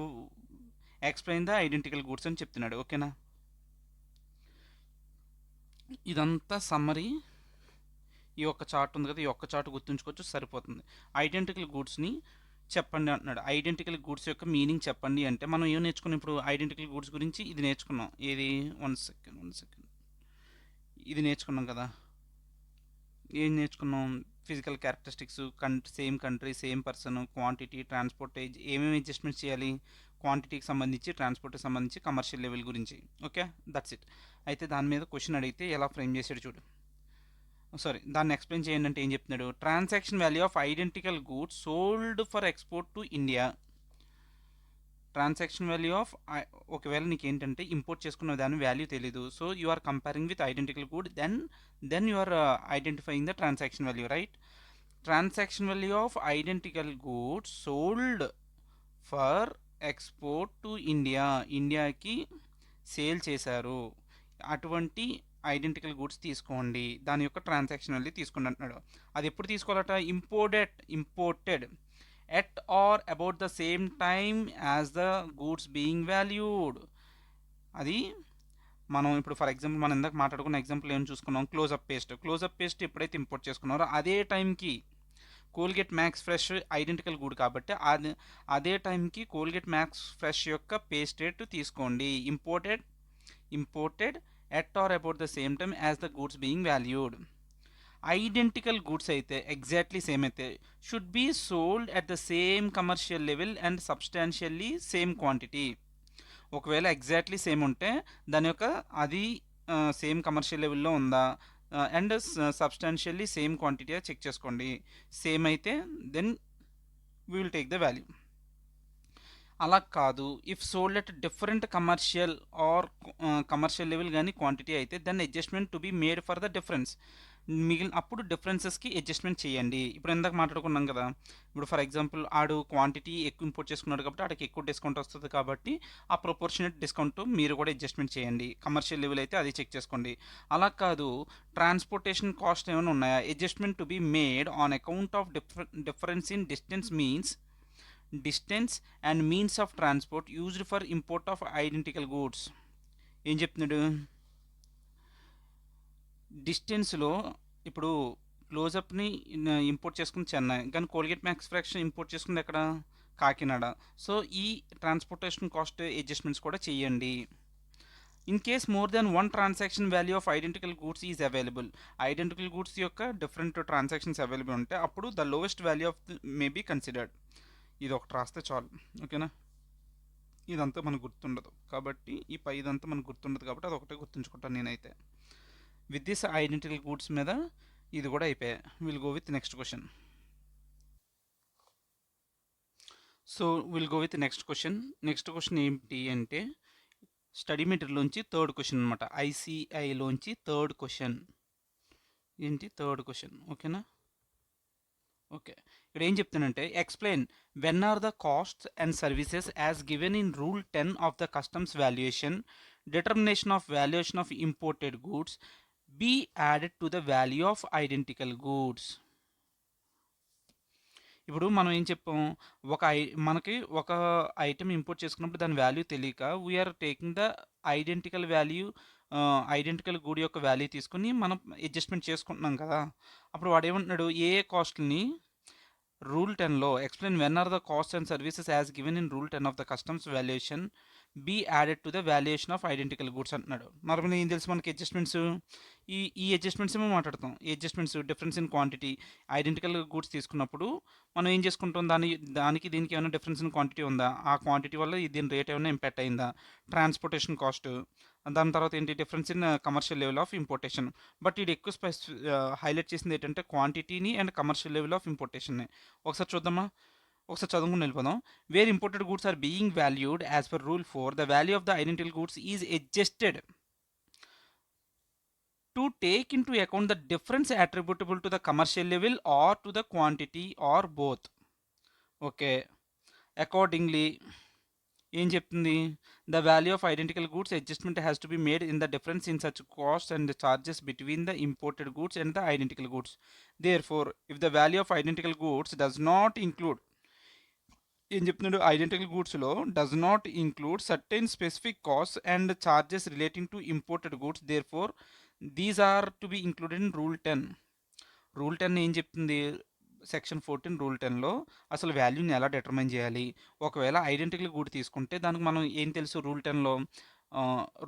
explain the identical goods అని చెప్తున్నాడు. ఓకేనా? ఇదంతా సమ్మరీ. ఈ ఒక్క చార్ట్ ఉంది కదా, ఈ ఒక్క చార్ట్ గుర్తుంచుకోవచ్చు, సరిపోతుంది. ఐడెంటికల్ గూడ్స్ని చెప్పండి అంటున్నాడు. ఐడెంటికల్ గూడ్స్ యొక్క మీనింగ్ చెప్పండి అంటే మనం ఏం నేర్చుకున్నాం? ఇప్పుడు ఐడెంటికల్ గూడ్స్ గురించి ఇది నేర్చుకున్నాం. ఏది? వన్ సెకండ్, ఇది నేర్చుకున్నాం కదా. ఏం నేర్చుకున్నాం? Physical characteristics, same country, same person, quantity, transportage, ఏమేమి అడ్జస్ట్మెంట్స్ చేయాలి, క్వాంటిటీకి సంబంధించి, ట్రాన్స్పోర్ట్కి సంబంధించి, కమర్షియల్ లెవెల్ గురించి. Okay, that's it. అయితే దాని మీద క్వశ్చన్ అడిగితే ఎలా ఫ్రేమ్ చేశాడు చూడు. సారీ, దాన్ని ఎక్స్ప్లెయిన్ చేయండి అంటే ఏం చెప్తున్నాడు? Transaction value of identical goods sold for export to India. Transaction value of, ఒకవేళ నీకు ఏంటంటే ఇంపోర్ట్ చేసుకున్న దాని వాల్యూ తెలీదు, so you are comparing with identical good, then you are identifying the transaction value, right? Transaction value of identical goods sold for export to India. ఇండియాకి sale చేశారు, అటువంటి identical goods తీసుకోండి, దాని యొక్క ట్రాన్సాక్షన్ వాల్యూ తీసుకోండి అంటున్నాడు. అది ఎప్పుడు తీసుకోవాలట? Imported at or about the same time as the goods being valued. అది మనం ఇప్పుడు ఫర్ ఎగ్జాంపుల్ మనం ఇందాక మాట్లాడుకున్న ఎగ్జాంపుల్ ఏం చూసుకున్నాం? క్లోజప్ పేస్ట్ ఎప్పుడైతే ఇంపోర్ట్ చేసుకున్నారో అదే టైంకి Colgate Max Fresh identical good కాబట్టి అదే టైంకి కోల్గేట్ మ్యాక్స్ ఫ్రెష్ యొక్క పేస్ట్ రేట్ తీసుకోండి. Imported at or about the same time as the goods being valued. Identical goods అయితే ఎగ్జాక్ట్లీ సేమ్ అయితే should be sold at the same commercial level and substantially same quantity. ఒకవేళ exactly same ఉంటే దాని యొక్క అది same commercial లెవెల్లో ఉందా and substantially same quantity check చేసుకోండి. సేమ్ అయితే then we will take the value. అలా కాదు, if sold at different commercial level కానీ క్వాంటిటీ అయితే then adjustment to be made for the difference. అప్పుడు డిఫరెన్సెస్కి అడ్జస్ట్మెంట్ చేయండి. ఇప్పుడు ఇందాక మాట్లాడుకున్నాం కదా, ఇప్పుడు ఫర్ ఎగ్జాంపుల్ ఆడు క్వాంటిటీ ఎక్కువ ఇంపోర్ట్ చేసుకున్నాడు కాబట్టి ఆడికి ఎక్కువ డిస్కౌంట్ వస్తుంది కాబట్టి ఆ ప్రొపోర్షనేట్ డిస్కౌంట్ మీరు కూడా అడ్జస్ట్మెంట్ చేయండి. కమర్షియల్ లెవెల్ అయితే అది చెక్ చేసుకోండి. అలా కాదు, ట్రాన్స్పోర్టేషన్ కాస్ట్ ఏమైనా ఉన్నాయా, adjustment to be made on account of difference in distance and means of transport used for import of identical goods. ఏం చెప్తున్నాడు? డిస్టెన్స్లో ఇప్పుడు క్లోజప్ని ఇంపోర్ట్ చేసుకుని చెన్నై, కానీ కోల్గేట్ మ్యాక్స్ ఫ్రాక్షన్ ఇంపోర్ట్ చేసుకుంది ఎక్కడ? కాకినాడ. సో ఈ ట్రాన్స్పోర్టేషన్ కాస్ట్ అడ్జస్ట్మెంట్స్ కూడా చేయండి. In case more than one transaction value of identical goods is available. Identical goods యొక్క డిఫరెంట్ ట్రాన్సాక్షన్స్ అవైలబుల్ ఉంటే అప్పుడు the lowest value of may be considered. ఇది ఒకటి రాస్తే చాలు. ఓకేనా? ఇదంతా మనకు గుర్తుండదు కాబట్టి ఈ పై ఇదంతా మనకు గుర్తుండదు కాబట్టి అది ఒకటే గుర్తుంచుకుంటాను నేనైతే. విత్ దిస్ ఐడెంటికల్ గూడ్స్ మీద ఇది కూడా అయిపోయాయి. Will go with next question. So will go with next question. Next question ఏంటి అంటే స్టడీ మెటీరియల్లోంచి థర్డ్ క్వశ్చన్ అనమాట. ఐసిఐలోంచి థర్డ్ క్వశ్చన్. ఏంటి? Third question. ఓకేనా? ఓకే, ఇక్కడ ఏం చెప్తానంటే explain when are the costs and services as given in rule 10 of the customs valuation determination of valuation of imported goods be added to the value of identical goods. ఇప్పుడు మనం ఏం చెప్పాం, మనకి ఒక ఐటెం ఇంపోర్ట్ చేసుకున్నప్పుడు దాని value తెలియక we are taking the identical value identical good యొక్క వాల్యూ తీసుకుని మనం అడ్జస్ట్మెంట్ చేసుకుంటున్నాం కదా. అప్పుడు వాడు ఏమంటున్నాడు, ఏ కాస్ట్ని రూల్ 10లో explain when are the cost and services as given in rule 10 of the customs valuation be added to the valuation of identical goods అంటున్నాడు. నార్మల్గా ఏం తెలుసు మనకి అడ్జస్ట్మెంట్స్, ఈ అడ్జస్ట్మెంట్స్ ఏమో మాట్లాడతాం. ఈ adjustments difference in quantity, identical goods తీసుకున్నప్పుడు మనం ఏం చేసుకుంటాం, దానికి దీనికి ఏమైనా డిఫరెన్స్ ఇన్ క్వాంటిటీ ఉందా, ఆ క్వాంటిటీ వల్ల దీని రేట్ ఏమైనా ఇంపాక్ట్ అయిందా, ట్రాన్స్పోర్టేషన్ కాస్ట్, దాని తర్వాత ఏంటి difference in commercial level of importation. But ఇది ఎక్కువ హైలైట్ చేసింది ఏంటంటే క్వాంటిటీని అండ్ కమర్షియల్ లెవెల్ ఆఫ్ ఇంపోర్టేషన్ని. ఒకసారి చూద్దామా, ఒకసారి చదువుకుని వెళ్ళిపోదాం. Where imported goods are being valued as per rule 4, the value of the identical goods is adjusted to take into account the difference attributable to the commercial level or to the quantity or both. Okay, accordingly ఏం చెప్తుంది, the value of identical goods adjustment has to be made in the difference in such cost and charges between the imported goods and the identical goods. Therefore if the value of identical goods does not include, ఏం చెప్తున్నాడు, identical గూడ్స్లో does not include certain specific cost and charges relating to imported goods, therefore these are to be included in rule 10. Rule 10 ఏం చెప్తుంది, section 14 rule 10లో అసలు వాల్యూని ఎలా determine చేయాలి. ఒకవేళ ఐడెంటికల్ గూడ్ తీసుకుంటే దానికి మనం ఏం తెలుసు, రూల్ 10లో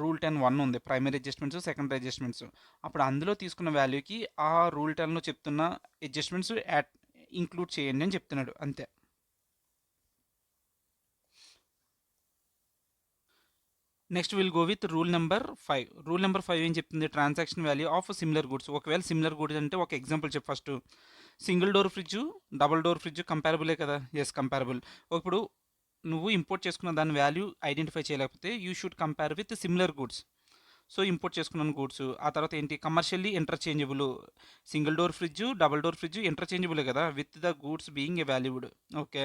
రూల్ 10(1) ఉంది, ప్రైమరీ అడ్జస్ట్మెంట్స్ సెకండరీ అడ్జస్ట్మెంట్స్. అప్పుడు అందులో తీసుకున్న వాల్యూకి ఆ రూల్ 10లో చెప్తున్న అడ్జస్ట్మెంట్స్ ఇంక్లూడ్ చేయండి అని చెప్తున్నాడు, అంతే. Next will go with rule number 5. Rule number 5 ఏం చెప్తుంది, transaction value of similar goods. ఒకవేళ సిమిలర్ గుడ్స్ అంటే ఒక ఎగ్జాంపుల్ చెప్పు first. Single door fridge, double door fridge కంపారబులే కదా. Yes comparable. ఇప్పుడు నువ్వు ఇంపోర్ట్ చేసుకున్న దాని వాల్యూ ఐడెంటిఫై చేయలేకపోతే you should compare with similar goods. So import చేసుకున్న గూడ్స్, ఆ తర్వాత ఏంటి, commercially interchangeable. Single door fridge, double door fridge ఇంటర్చేంజబులే కదా with the goods being a valued. Okay,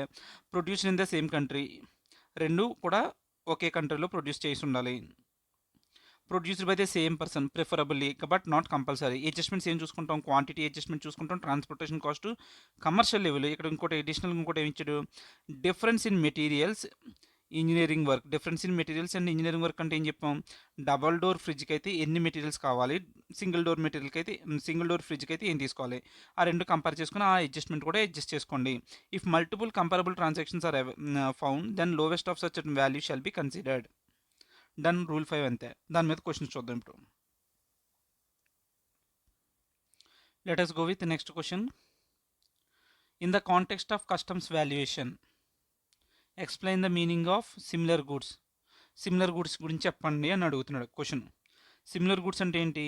produced in the same country, రెండు కూడా ఒకే కంట్రీలో ప్రొడ్యూస్ చేసి ఉండాలి. Produced by the same person preferably but not compulsory. Adjustments ఏం చూసుకుంటాం, quantity adjustment చూసుకుంటాం, ట్రాన్స్పోర్టేషన్ కాస్ట్, కమర్షియల్ లెవెల్. ఇక్కడ ఇంకోటి అడిషనల్ ఇంకోటి ఏమి ఇచ్చాడు, difference in materials engineering work. Difference in materials and engineering work అంటే ఏం చెప్పాం, డబల్ డోర్ ఫ్రిడ్జ్కి అయితే ఎన్ని మెటీరియల్స్ కావాలి, సింగిల్ డోర్ మెటీరియల్కి అయితే సింగిల్ డోర్ ఫ్రిడ్జ్కి అయితే ఏం తీసుకోవాలి, ఆ రెండు కంపేర్ చేసుకుని ఆ అడ్జస్ట్మెంట్ కూడా అడ్జస్ట్ చేసుకోండి. If multiple comparable transactions are found then lowest of such value shall be considered. Done, rule 5 అంతే. దాని మీద క్వశ్చన్స్ చూద్దాం ఇప్పుడు. Let us go with the next question. In the context of customs valuation, explain the meaning of similar goods. Similar goods గురించి చెప్పండి అని అడుగుతున్నాడు question. Similar goods అంటే ఏంటి,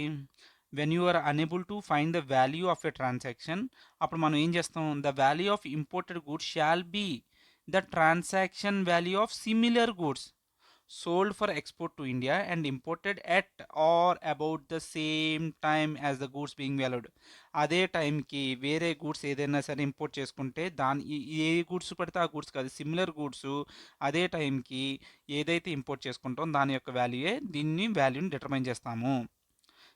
when you are unable to find the value of a transaction, అప్పుడు మనం ఏం చేస్తాం, the value of imported goods shall be the transaction value of similar goods sold for export to India and imported at or about the same time as the goods being valued. అదే టైంకి వేరే goods ఏదైనా సరే import చేసుకుంటే ఏ goods పడితే ఆ goods కాదు, similar goods అదే టైంకి ఏదైతే ఇంపోర్ట్ చేసుకుంటాం దాని యొక్క వాల్యూని డిటర్మైన్ చేస్తాము.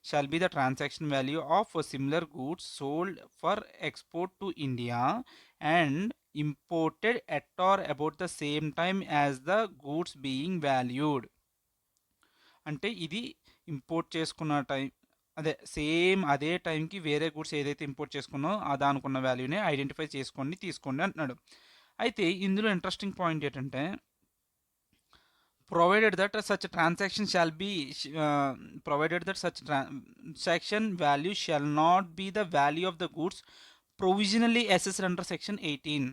Shall be the transaction value of similar goods sold for export to India and imported at or about the same time as the goods being valued. అంటే ఇది ఇంపోర్ట్ చేసుకున్న టైం, అదే టైంకి వేరే గూడ్స్ ఏదైతే ఇంపోర్ట్ చేసుకున్నో దానికున్న వాల్యూని ఐడెంటిఫై తీసుకోండి అంటున్నాడు. అయితే ఇందులో ఇంట్రెస్టింగ్ పాయింట్ ఏంటంటే, provided that such transaction shall be provided that such transaction value shall not be the value of the goods provisionally assessed under section 18.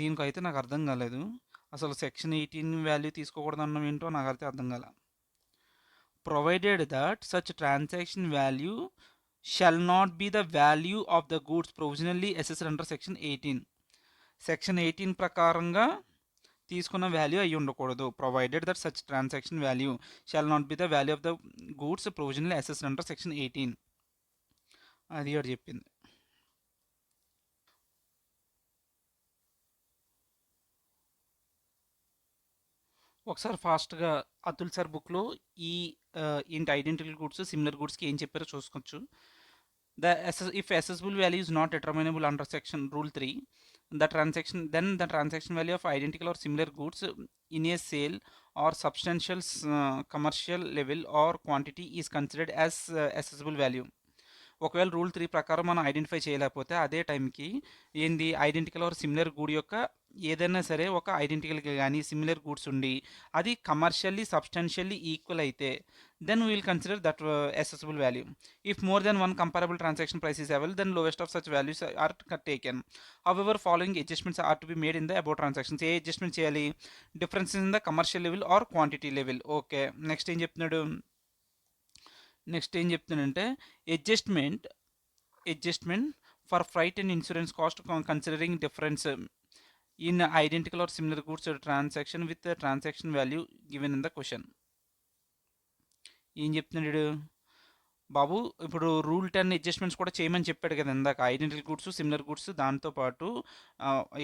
దీనికైతే నాకు అర్థం కాలేదు, అసలు సెక్షన్ 18 వాల్యూ తీసుకోకూడదు అన్నం ఏంటో నాకైతే అర్థం కాల. Provided that such transaction value shall not be the value of the goods provisionally assessed under section 18. Section 18 ప్రకారంగా తీసుకున్న వాల్యూ అయ్యి ఉండకూడదు. Provided that such transaction value shawl not be the value of the goods provisionally assessed under section 18. అది కూడా చెప్పింది. ఒకసారి ఫాస్ట్గా Atul sir బుక్లో ఈ ఏంటి ఐడెంటికల్ గూడ్స్ సిమిలర్ గూడ్స్కి ఏం చెప్పారో చూసుకోవచ్చు. If accessible value is not determinable under section rule 3, the transaction value of identical or similar goods in a sale or substantial commercial level or quantity is considered as accessible value. ఒకవేళ rule 3 ప్రకారం మనం identify చేయలేకపోతే అదే టైంకి ఏంది identical or similar గూడ్ యొక్క ఏదైనా సరే ఒక ఐడెంటికల్గా కానీ సిమిలర్ గూడ్స్ ఉండి అది కమర్షియల్లీ సబ్స్టాన్షియల్లీ ఈక్వల్ అయితే then will consider that assessable value. If more than one comparable transaction price is available then lowest of such values are taken. However following adjustments are to be made in the about transactions. ఏ adjustment చేయాలి? Difference in the commercial level or quantity level. Okay, next ఏం చెప్తున్నాడంటే adjustment for freight and insurance cost considering difference in identical or similar goods transaction with transaction value given in the question. ఏం చెప్తున్నాడు బాబు? ఇప్పుడు rule 10 adjustments కూడా చేయమని చెప్పాడు కదా ఇందాక. ఐడెంటికల్ గూడ్స్ సిమిలర్ గూడ్స్ దాంతోపాటు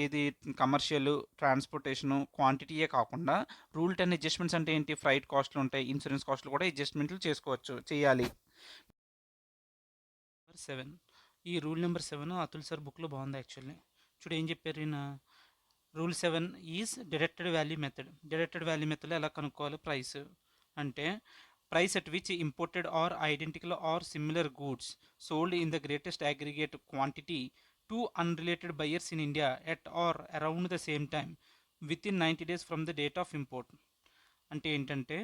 ఇది కమర్షియల్ ట్రాన్స్పోర్టేషను క్వాంటిటీయే కాకుండా రూల్ 10 అడ్జస్ట్మెంట్స్ అంటే ఏంటి? ఫ్రైట్ కాస్ట్లు ఉంటాయి, ఇన్సూరెన్స్ కాస్ట్లు కూడా అడ్జస్ట్మెంట్లు చేయాలి. 7, ఈ రూల్ నెంబర్ 7 అతుల్ సార్ బుక్లో బాగుంది యాక్చువల్లీ. చూడు ఏం చెప్పారు ఈయన. Rule 7 is deducted value method. Deducted value మెథడ్లో ఎలా కనుక్కోవాలి ప్రైస్ అంటే price at which imported or identical or similar goods sold in the greatest aggregate quantity to unrelated buyers in India at or around the same time within 90 days from the date of import. అంటే ఏంటంటే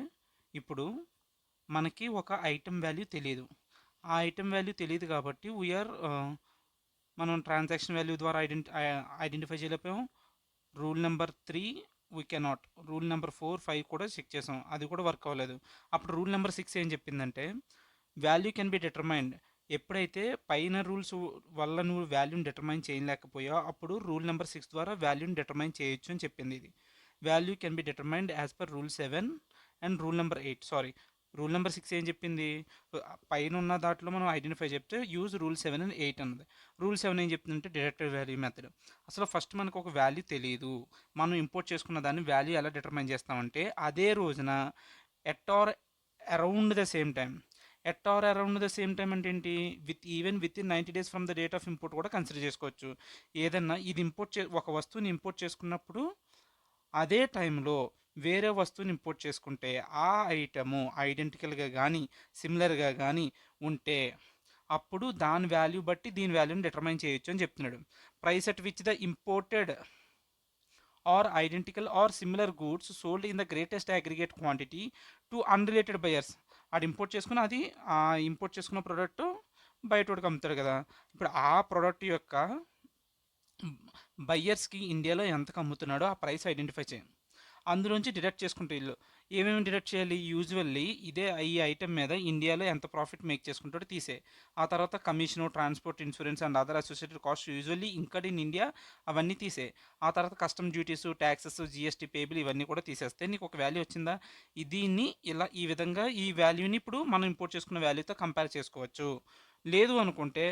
ఇప్పుడు మనకి ఒక item value తెలియదు. ఆ item value తెలియదు కాబట్టి మనం ట్రాన్సాక్షన్ వాల్యూ ద్వారా ఐడెంటిఫై చేయలేకపోయాం. Rule number 3 we cannot. Rule number 4, 5 కూడా చెక్ చేసాం, అది కూడా వర్క్ అవ్వలేదు. అప్పుడు రూల్ నెంబర్ 6 ఏం చెప్పిందంటే వాల్యూ కెన్ బి డిటర్మైన్డ్. ఎప్పుడైతే పైన రూల్స్ వల్ల నువ్వు వాల్యూని డిటర్మైన్ చేయలేకపోయావు అప్పుడు రూల్ నెంబర్ 6 ద్వారా వాల్యూని డిటర్మైన్ చేయొచ్చు అని చెప్పింది. ఇది value can be determined as per rule 7 and rule number 8. Rule number 6 ఏం చెప్పింది? పైన ఉన్న దాంట్లో మనం ఐడెంటిఫై చెప్తే యూజ్ రూల్ 7 అండ్ 8 అన్నది. రూల్ 7 ఏం చెప్తుందంటే డిడక్టెడ్ వాల్యూ మెథడ్. అసలు ఫస్ట్ మనకు ఒక వాల్యూ తెలియదు, మనం ఇంపోర్ట్ చేసుకున్న దాన్ని వాల్యూ ఎలా డిటర్మైన్ చేస్తామంటే అదే రోజున at or around the same time. At or around the same time అంటే ఏంటి? Within 90 days from the date of import కూడా కన్సిడర్ చేసుకోవచ్చు. ఏదన్నా ఇది ఒక వస్తువుని ఇంపోర్ట్ చేసుకున్నప్పుడు అదే టైంలో వేరే వస్తువుని ఇంపోర్ట్ చేసుకుంటే ఆ ఐటము ఐడెంటికల్గా కానీ సిమిలర్గా కానీ ఉంటే అప్పుడు దాని వాల్యూ బట్టి దీని వాల్యూని డిటర్మైన్ చేయొచ్చు అని చెప్తున్నాడు. Price at which the imported or identical or similar goods sold in the greatest aggregate quantity to unrelated buyers. అది ఇంపోర్ట్ చేసుకున్న ప్రోడక్ట్ బయటోడికి అమ్ముతాడు కదా. ఇప్పుడు ఆ ప్రోడక్ట్ యొక్క బయ్యర్స్కి ఇండియాలో ఎంతకు అమ్ముతున్నాడో ఆ ప్రైస్ ఐడెంటిఫై చేయండి. అందులోంచి డిడక్ట్ చేసుకుంటే వీళ్ళు ఏమేమి డిడక్ట్ చేయాలి? యూజువల్లీ ఈ ఐటెం మీద ఇండియాలో ఎంత ప్రాఫిట్ మేక్ చేసుకుంటాడో తీసే. ఆ తర్వాత commission, transport, insurance and other associated cost usually incurred in India అవన్నీ తీసే. ఆ తర్వాత custom duties, taxes, GST payable ఇవన్నీ కూడా తీసేస్తే నీకు ఒక వాల్యూ వచ్చిందా? దీన్ని ఈ విధంగా ఈ వాల్యూని ఇప్పుడు మనం ఇంపోర్ట్ చేసుకున్న వాల్యూతో కంపేర్ చేసుకోవచ్చు. లేదు అనుకుంటే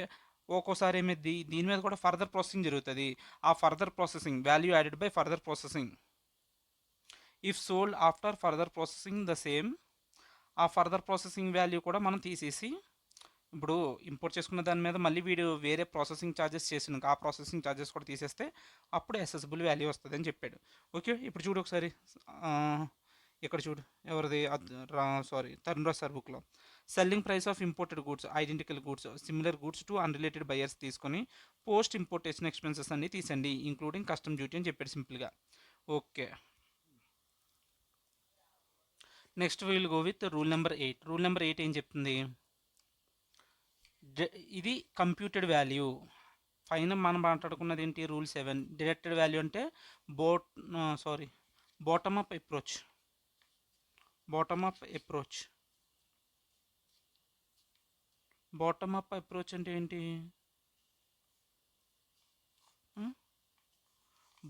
ఒక్కోసారి ఏమైంది, దీని మీద కూడా ఫర్దర్ ప్రాసెసింగ్ జరుగుతుంది. ఆ further processing value added by further processing if sold after further processing the same. ఆ ఫర్దర్ ప్రాసెసింగ్ వాల్యూ కూడా మనం తీసేసి ఇప్పుడు ఇంపోర్ట్ చేసుకున్న దాని మీద మళ్ళీ వీడు వేరే ప్రాసెసింగ్ ఛార్జెస్ చేసినాక ఆ ప్రాసెసింగ్ ఛార్జెస్ కూడా తీసేస్తే అప్పుడు అసెసిబుల్ వాల్యూ వస్తుంది అని చెప్పాడు. ఓకే, ఇప్పుడు చూడు ఒకసారి ఇక్కడ చూడు ఎవరిది తరుణ్ సార్ బుక్లో selling price of imported goods, identical goods, similar goods to unrelated buyers తీసుకొని పోస్ట్ ఇంపోర్టేషన్ ఎక్స్పెన్సెస్ అన్ని తీసండి ఇంక్లూడింగ్ కస్టమ్ డ్యూటీ అని చెప్పాడు సింపుల్గా. Okay, next will go with rule number 8. Rule number 8 ఏం చెప్తుంది? ఇది కంప్యూటెడ్ వాల్యూ. పైన మనం మాట్లాడుకున్నది ఏంటి? రూల్ 7. డిడక్టెడ్ వాల్యూ అంటే bottom up approach. Bottom up approach అంటే ఏంటి?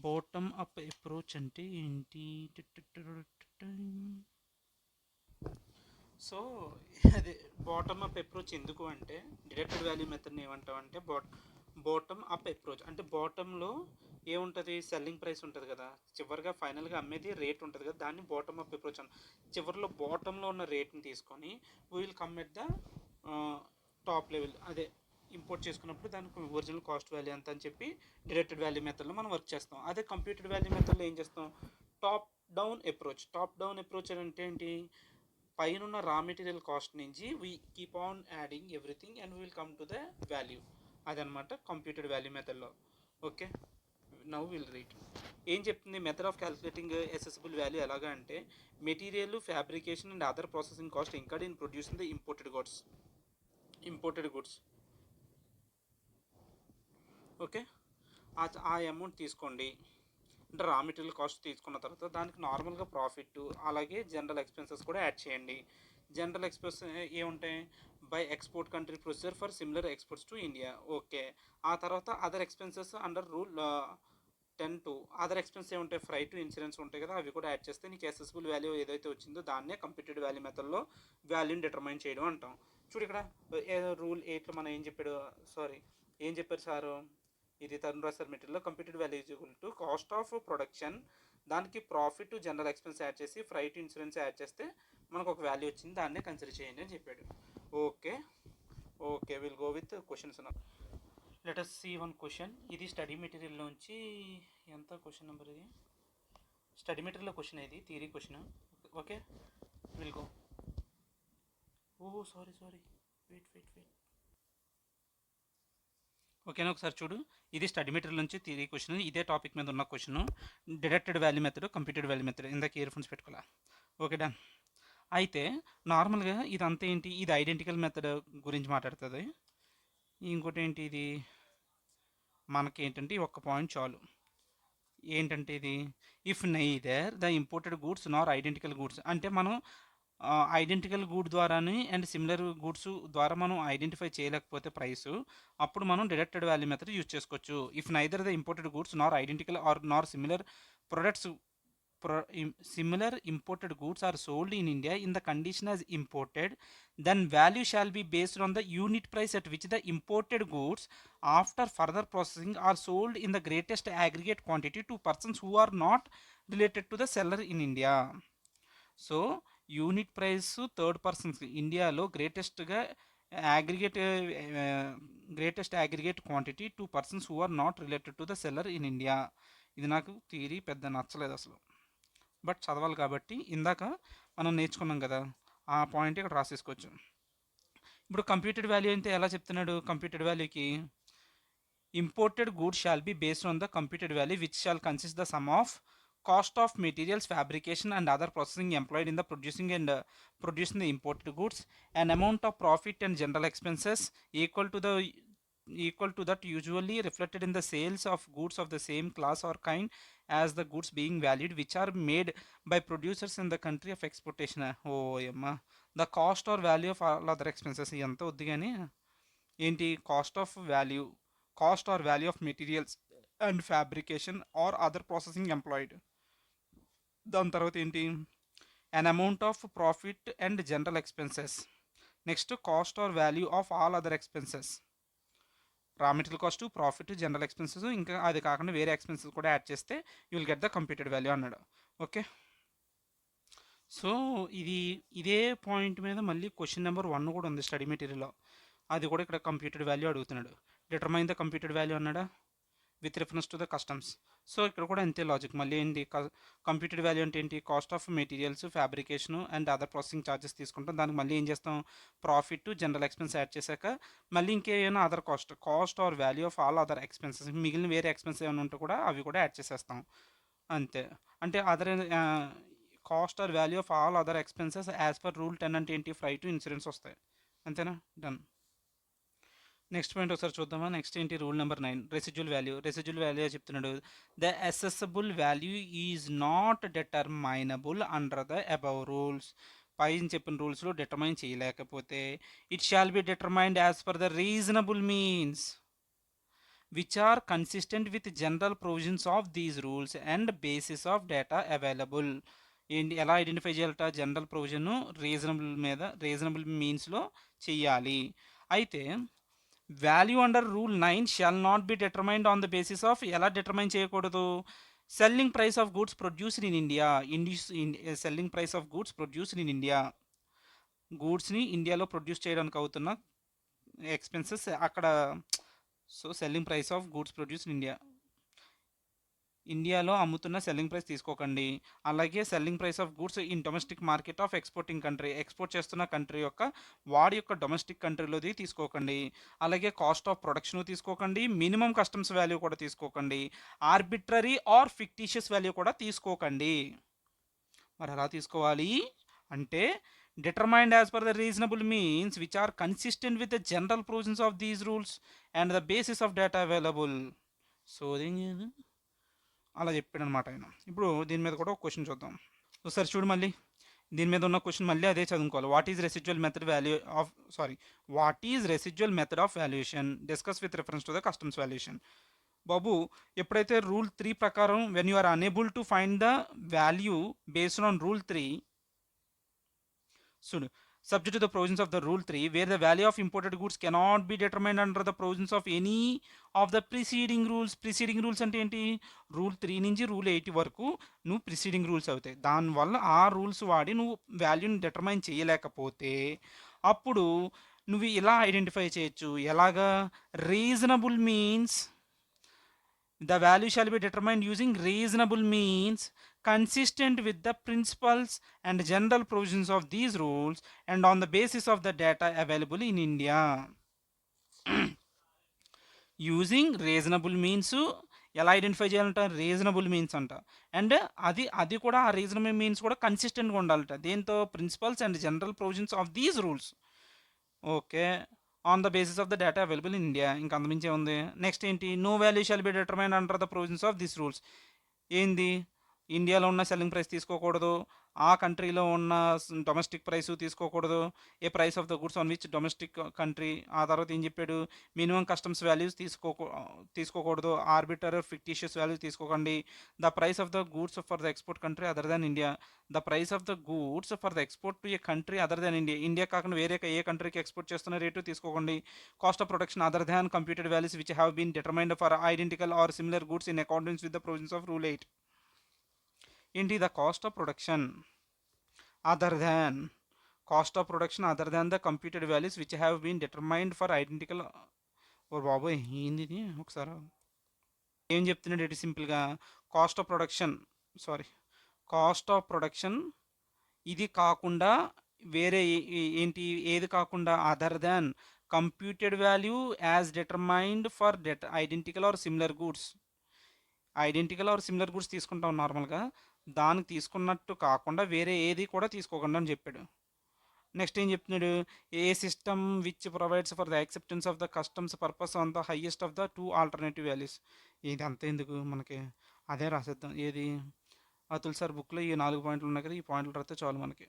బాటమ్ అప్ అప్రోచ్ అంటే ఏంటి? సో అదే బాటమ్ అప్ అప్రోచ్ ఎందుకు అంటే డిడక్టెడ్ వాల్యూ మెథడ్ని ఏమంటాం అంటే బాటమ్ అప్ అప్రోచ్ అంటే బాటంలో ఏముంటుంది, సెల్లింగ్ ప్రైస్ ఉంటుంది కదా, చివరిగా ఫైనల్గా అమ్మేది రేట్ ఉంటుంది కదా, దాన్ని బాటమ్ అప్ అప్రోచ్ అని. చివరిలో బాటంలో ఉన్న రేట్ని తీసుకొని will come at the top level, అదే ఇంపోర్ట్ చేసుకున్నప్పుడు దానికి ఒరిజినల్ కాస్ట్ వాల్యూ ఎంత అని చెప్పి డిడక్టెడ్ వాల్యూ మెథడ్లో మనం వర్క్ చేస్తాం. అదే కంప్యూటెడ్ వాల్యూ మెథడ్లో ఏం చేస్తాం, top down approach. Top down approach అంటే ఏంటి, పైన రా మెటీరియల్ కాస్ట్ నుంచి we keep on adding everything and will come to the value. అదనమాట కంప్యూటెడ్ వాల్యూ మెథడ్లో. Okay, now will read. ఏం చెప్తుంది method of calculating assessable value ఎలాగా అంటే, material fabrication and other processing cost incurred in producing the imported goods. Okay, ఆ amount తీసుకోండి, అంటే రా మెటీరియల్ కాస్ట్ తీసుకున్న తర్వాత దానికి నార్మల్గా ప్రాఫిట్ అలాగే జనరల్ ఎక్స్పెన్సెస్ కూడా యాడ్ చేయండి. జనరల్ ఎక్స్పెన్సెస్ ఏముంటాయి, by export country procedure for similar exports to India. Okay, ఆ తర్వాత other expenses under rule 10(2) other expense ఏముంటాయి, ఫ్రైట్ ఇన్సూరెన్స్ ఉంటాయి కదా, అవి కూడా యాడ్ చేస్తే నీకు అసెసిబుల్ వాల్యూ ఏదైతే వచ్చిందో దాన్నే కంప్యూటెడ్ వాల్యూ మెథడ్లో వాల్యూని డిటర్మైన్ చేయడం అంటాం. చూడు ఇక్కడ రూల్ 8లో మనం ఏం చెప్పాడు, సారీ ఏం చెప్పారు సారు, ఇది తరుణ్ రాజ్ సార్ మెటీరియల్లో computed value is equal to cost of production, దానికి ప్రాఫిట్ జనరల్ ఎక్స్పెన్స్ యాడ్ చేసి ఫ్రైట్ ఇన్సూరెన్స్ యాడ్ చేస్తే మనకు ఒక వాల్యూ వచ్చింది, దాన్నే కన్సిడర్ చేయండి అని చెప్పాడు. Okay okay, will go with questions. Let us see one question. ఇది స్టడీ మెటీరియల్లోంచి ఎంత క్వశ్చన్ నెంబర్, ఇది స్టడీ మెటీరియల్లో క్వశ్చన్, ఇది theory question. Okay, will go. Oh sorry wait. ఓకేనా, ఒకసారి చూడు. ఇది స్టడీ మెటీరియల్ నుంచి థియరీ క్వశ్చన్, ఇదే టాపిక్ మీద ఉన్న క్వశ్చన్. Deducted value method, computed value method. ఇందాక ఇయర్ ఫోన్స్ పెట్టుకోవాలా. Okay done. అయితే నార్మల్గా ఇదంతా ఏంటి, ఇది ఐడెంటికల్ మెథడ్ గురించి మాట్లాడుతుంది. ఇంకోటి ఏంటి, ఇది మనకి ఏంటంటే ఒక్క పాయింట్ చాలు. ఏంటంటే ఇది, if neither the imported goods Nar identical goods, అంటే మనం ఐడెంటికల్ గూడ్ ద్వారానే అండ్ సిమిలర్ గూడ్స్ ద్వారా మనం ఐడెంటిఫై చేయలేకపోతే ప్రైస్, అప్పుడు మనం డిడక్టెడ్ వాల్యూ మెథడ్ యూజ్ చేసుకోవచ్చు. If neither the imported goods Nar identical are Nar similar products similar imported goods are sold in India in the condition as imported, then value shall be based on the unit price at which the imported goods after further processing are sold in the greatest aggregate quantity to persons who are not related to the seller in India. So unit price third persons ఇండియాలో greatest aggregate quantity to persons who are not related to the seller in India. ఇది నాకు theory పెద్ద నచ్చలేదు అసలు, but చదవాలి కాబట్టి ఇందాక మనం నేర్చుకున్నాం కదా, ఆ పాయింట్ ఇక్కడ రాసేసుకోవచ్చు. ఇప్పుడు కంప్యూటెడ్ వాల్యూ అయితే ఎలా చెప్తున్నాడు, కంప్యూటెడ్ వాల్యూకి imported goods shall be based on the computed value which shall consist the sum of cost of materials fabrication and other processing employed in the producing the imported goods, an amount of profit and general expenses equal to that usually reflected in the sales of goods of the same class or kind as the goods being valued which are made by producers in the country of exportation. Oh yamma, the cost or value of all other expenses ఎంత వద్దు కానీ ఏంటి, cost or value of materials and fabrication or other processing employed. దాని తర్వాత ఏంటి, an amount of profit and general expenses. Next cost or value of all other expenses, raw material cost, profit, general expenses, ఇంకా అది కాకుండా వేరే expenses కూడా add చేస్తే you will get the computed value అన్నాడు. ఓకే, సో ఇదే point మీద మళ్ళీ క్వశ్చన్ నెంబర్ 1 కూడా ఉంది స్టడీ మెటీరియల్లో, అది కూడా ఇక్కడ కంప్యూటెడ్ వాల్యూ అడుగుతున్నాడు. డిటర్మైన్ ద కంప్యూటెడ్ వాల్యూ అన్నాడా with reference to the customs. So ఇక్కడ కూడా అంతే లాజిక్. మళ్ళీ ఏంటి, కంప్యూటెడ్ వాల్యూ అంటే ఏంటి, cost of materials fabrication and other processing charges తీసుకుంటాం, దానికి మళ్ళీ ఏం చేస్తాం, ప్రాఫిట్ జనరల్ ఎక్స్పెన్స్ యాడ్ చేశాక మళ్ళీ ఇంకేమైనా other cost or value of all other expenses, మిగిలిన వేరే ఎక్స్పెన్స్ ఏమైనా ఉంటే కూడా అవి కూడా యాడ్ చేసేస్తాం అంతే. అంటే other cost or value of all other expenses as per rule 10 అంటే ఏంటి, ఫ్రైట్ ఇన్సూరెన్స్ వస్తాయి, అంతేనా, డన్. నెక్స్ట్ పాయింట్ ఒకసారి చూద్దామా. నెక్స్ట్ ఏంటి, రూల్ నెంబర్ 9 రెసిడ్యువల్ వాల్యూ చెప్తున్నాడు, the assessable value is not determinable under the above rules. పైన చెప్పిన రూల్స్లో డిటర్మైన్ చేయలేకపోతే it shall be determined as per the reasonable means which are consistent with general provisions of these rules and basis of data available. ఏంటి, ఎలా identify చేయాలట, general provision reasonable మీన్స్లో చెయ్యాలి. అయితే value under rule 9 shall not be determined on the basis of ఎలా determine చేయకూడదు selling price of goods produced in India selling price of goods produced in India గూడ్స్ని ఇండియాలో ప్రొడ్యూస్ చేయడానికి అవుతున్న ఎక్స్పెన్సెస్ అక్కడ so selling price of goods produce in India ఇండియాలో అమ్ముతున్న selling price తీసుకోకండి అలాగే selling price of goods in domestic market of exporting country export చేస్తున్న కంట్రీ యొక్క వాడి యొక్క డొమెస్టిక్ కంట్రీలోది తీసుకోకండి అలాగే కాస్ట్ ఆఫ్ ప్రొడక్షన్ తీసుకోకండి మినిమం కస్టమ్స్ వాల్యూ కూడా తీసుకోకండి ఆర్బిట్రరీ ఆర్ ఫిక్టిషియస్ వాల్యూ కూడా తీసుకోకండి మరి ఎలా తీసుకోవాలి అంటే determined as per the reasonable means which are consistent with the general provisions of these rules and the basis of data available so అలా చెప్పాడు అనమాట ఆయన ఇప్పుడు దీని మీద కూడా ఒక క్వశ్చన్ చూద్దాం ఒకసారి చూడు మళ్ళీ దీని మీద ఉన్న క్వశ్చన్ మళ్ళీ అదే చదువుకోవాలి what is residual method value of what is residual method of valuation discuss with reference to the customs valuation బాబు ఎప్పుడైతే రూల్ 3 ప్రకారం when you are unable to find the value based on rule 3 చూడు subject to the provisions of the rule 3 where the value of imported goods cannot be determined under the provisions of any of the preceding rules అంటే ఏంటి rule 3 నుంచి rule 8 వరకు నువ్వు preceding rules అవుతాయి దానివల్ల ఆ rules వాడి నువ్వు వాల్యూని డిటర్మైన్ చేయలేకపోతే అప్పుడు నువ్వు ఇలా ఐడెంటిఫై చేయొచ్చు ఎలాగా reasonable means the value shall be determined using reasonable means consistent with the principles and general provisions of these rules and on the basis of the data available in India. Using reasonable means ఎలా identify చేయాలంట reasonable means అంట and అది కూడా ఆ reasonable means కూడా కన్సిస్టెంట్గా ఉండాలట దేంతో principles and general provisions of these rules okay on the basis of the data available in India ఇంకా అంతమించే ఉంది నెక్స్ట్ ఏంటి no value shall be determined under the provisions of this rules ఏంది ఇండియాలో ఉన్న సెల్లింగ్ ప్రైస్ తీసుకోకూడదు ఆ కంట్రీలో ఉన్న డొమెస్టిక్ ప్రైస్ తీసుకోకూడదు a price of the goods on which domestic country ఆ తర్వాత ఏం చెప్పాడు మినిమం కస్టమ్స్ వాల్యూస్ తీసుకోకూడదు ఆర్బిటర్ ఫిక్టిషియస్ వాల్యూస్ తీసుకోకండి the price of the goods for the export country other than India the price of the goods for the export to a country other than India India కాకుండా వేరే ఏ కంట్రీకి export చేస్తున్న rate తీసుకోకండి cost of production other than computed values which have been determined for identical or similar goods in accordance with the provisions of rule 8 ఏంటి the cost of production other than cost of production other than the computed values which have been determined for identical ఓ బాబోయ్ ఏంది ఇది ఒకసారి ఏం చెప్తున్నాడు ఇటు సింపుల్గా cost of production cost of production ఇది కాకుండా వేరే ఏంటి ఏది కాకుండా other than computed value as determined for identical or similar goods తీసుకుంటాం నార్మల్గా దానికి తీసుకున్నట్టు కాకుండా వేరే ఏది కూడా తీసుకోకుండా అని చెప్పాడు నెక్స్ట్ ఏం చెప్తున్నాడు a system which provides for the acceptance of the customs purpose on the highest of the 2 alternative values ఇది అంత ఎందుకు మనకి అదే రాసేద్దాం ఏది అతుల్ సార్ బుక్లో ఈ 4 పాయింట్లు ఉన్నాయి కదా ఈ పాయింట్లు రాస్తే చాలు మనకి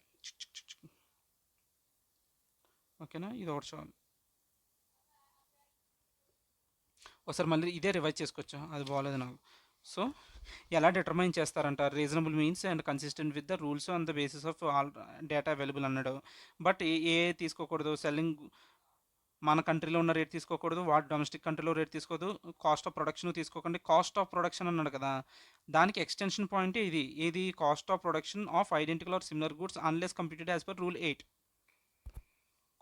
ఓకేనా ఇది ఒకటి చాలు ఒకసారి మళ్ళీ ఇదే రివైజ్ చేసుకోవచ్చు అది బాగోలేదు నాకు సో ఎలా డిటర్మైన్ చేస్తారంట reasonable means and consistent with the rules on the basis of all data available అన్నాడు బట్ ఏ తీసుకోకూడదు సెల్లింగ్ మన కంట్రీలో ఉన్న రేట్ తీసుకోకూడదు వాటి డొమెస్టిక్ కంట్రీలో రేట్ తీసుకోదు కాస్ట్ ఆఫ్ ప్రొడక్షన్ తీసుకోకండి కాస్ట్ ఆఫ్ ప్రొడక్షన్ అన్నాడు కదా దానికి ఎక్స్టెన్షన్ పాయింట్ ఇది ఏది cost of production of identical or similar goods unless computed as per rule 8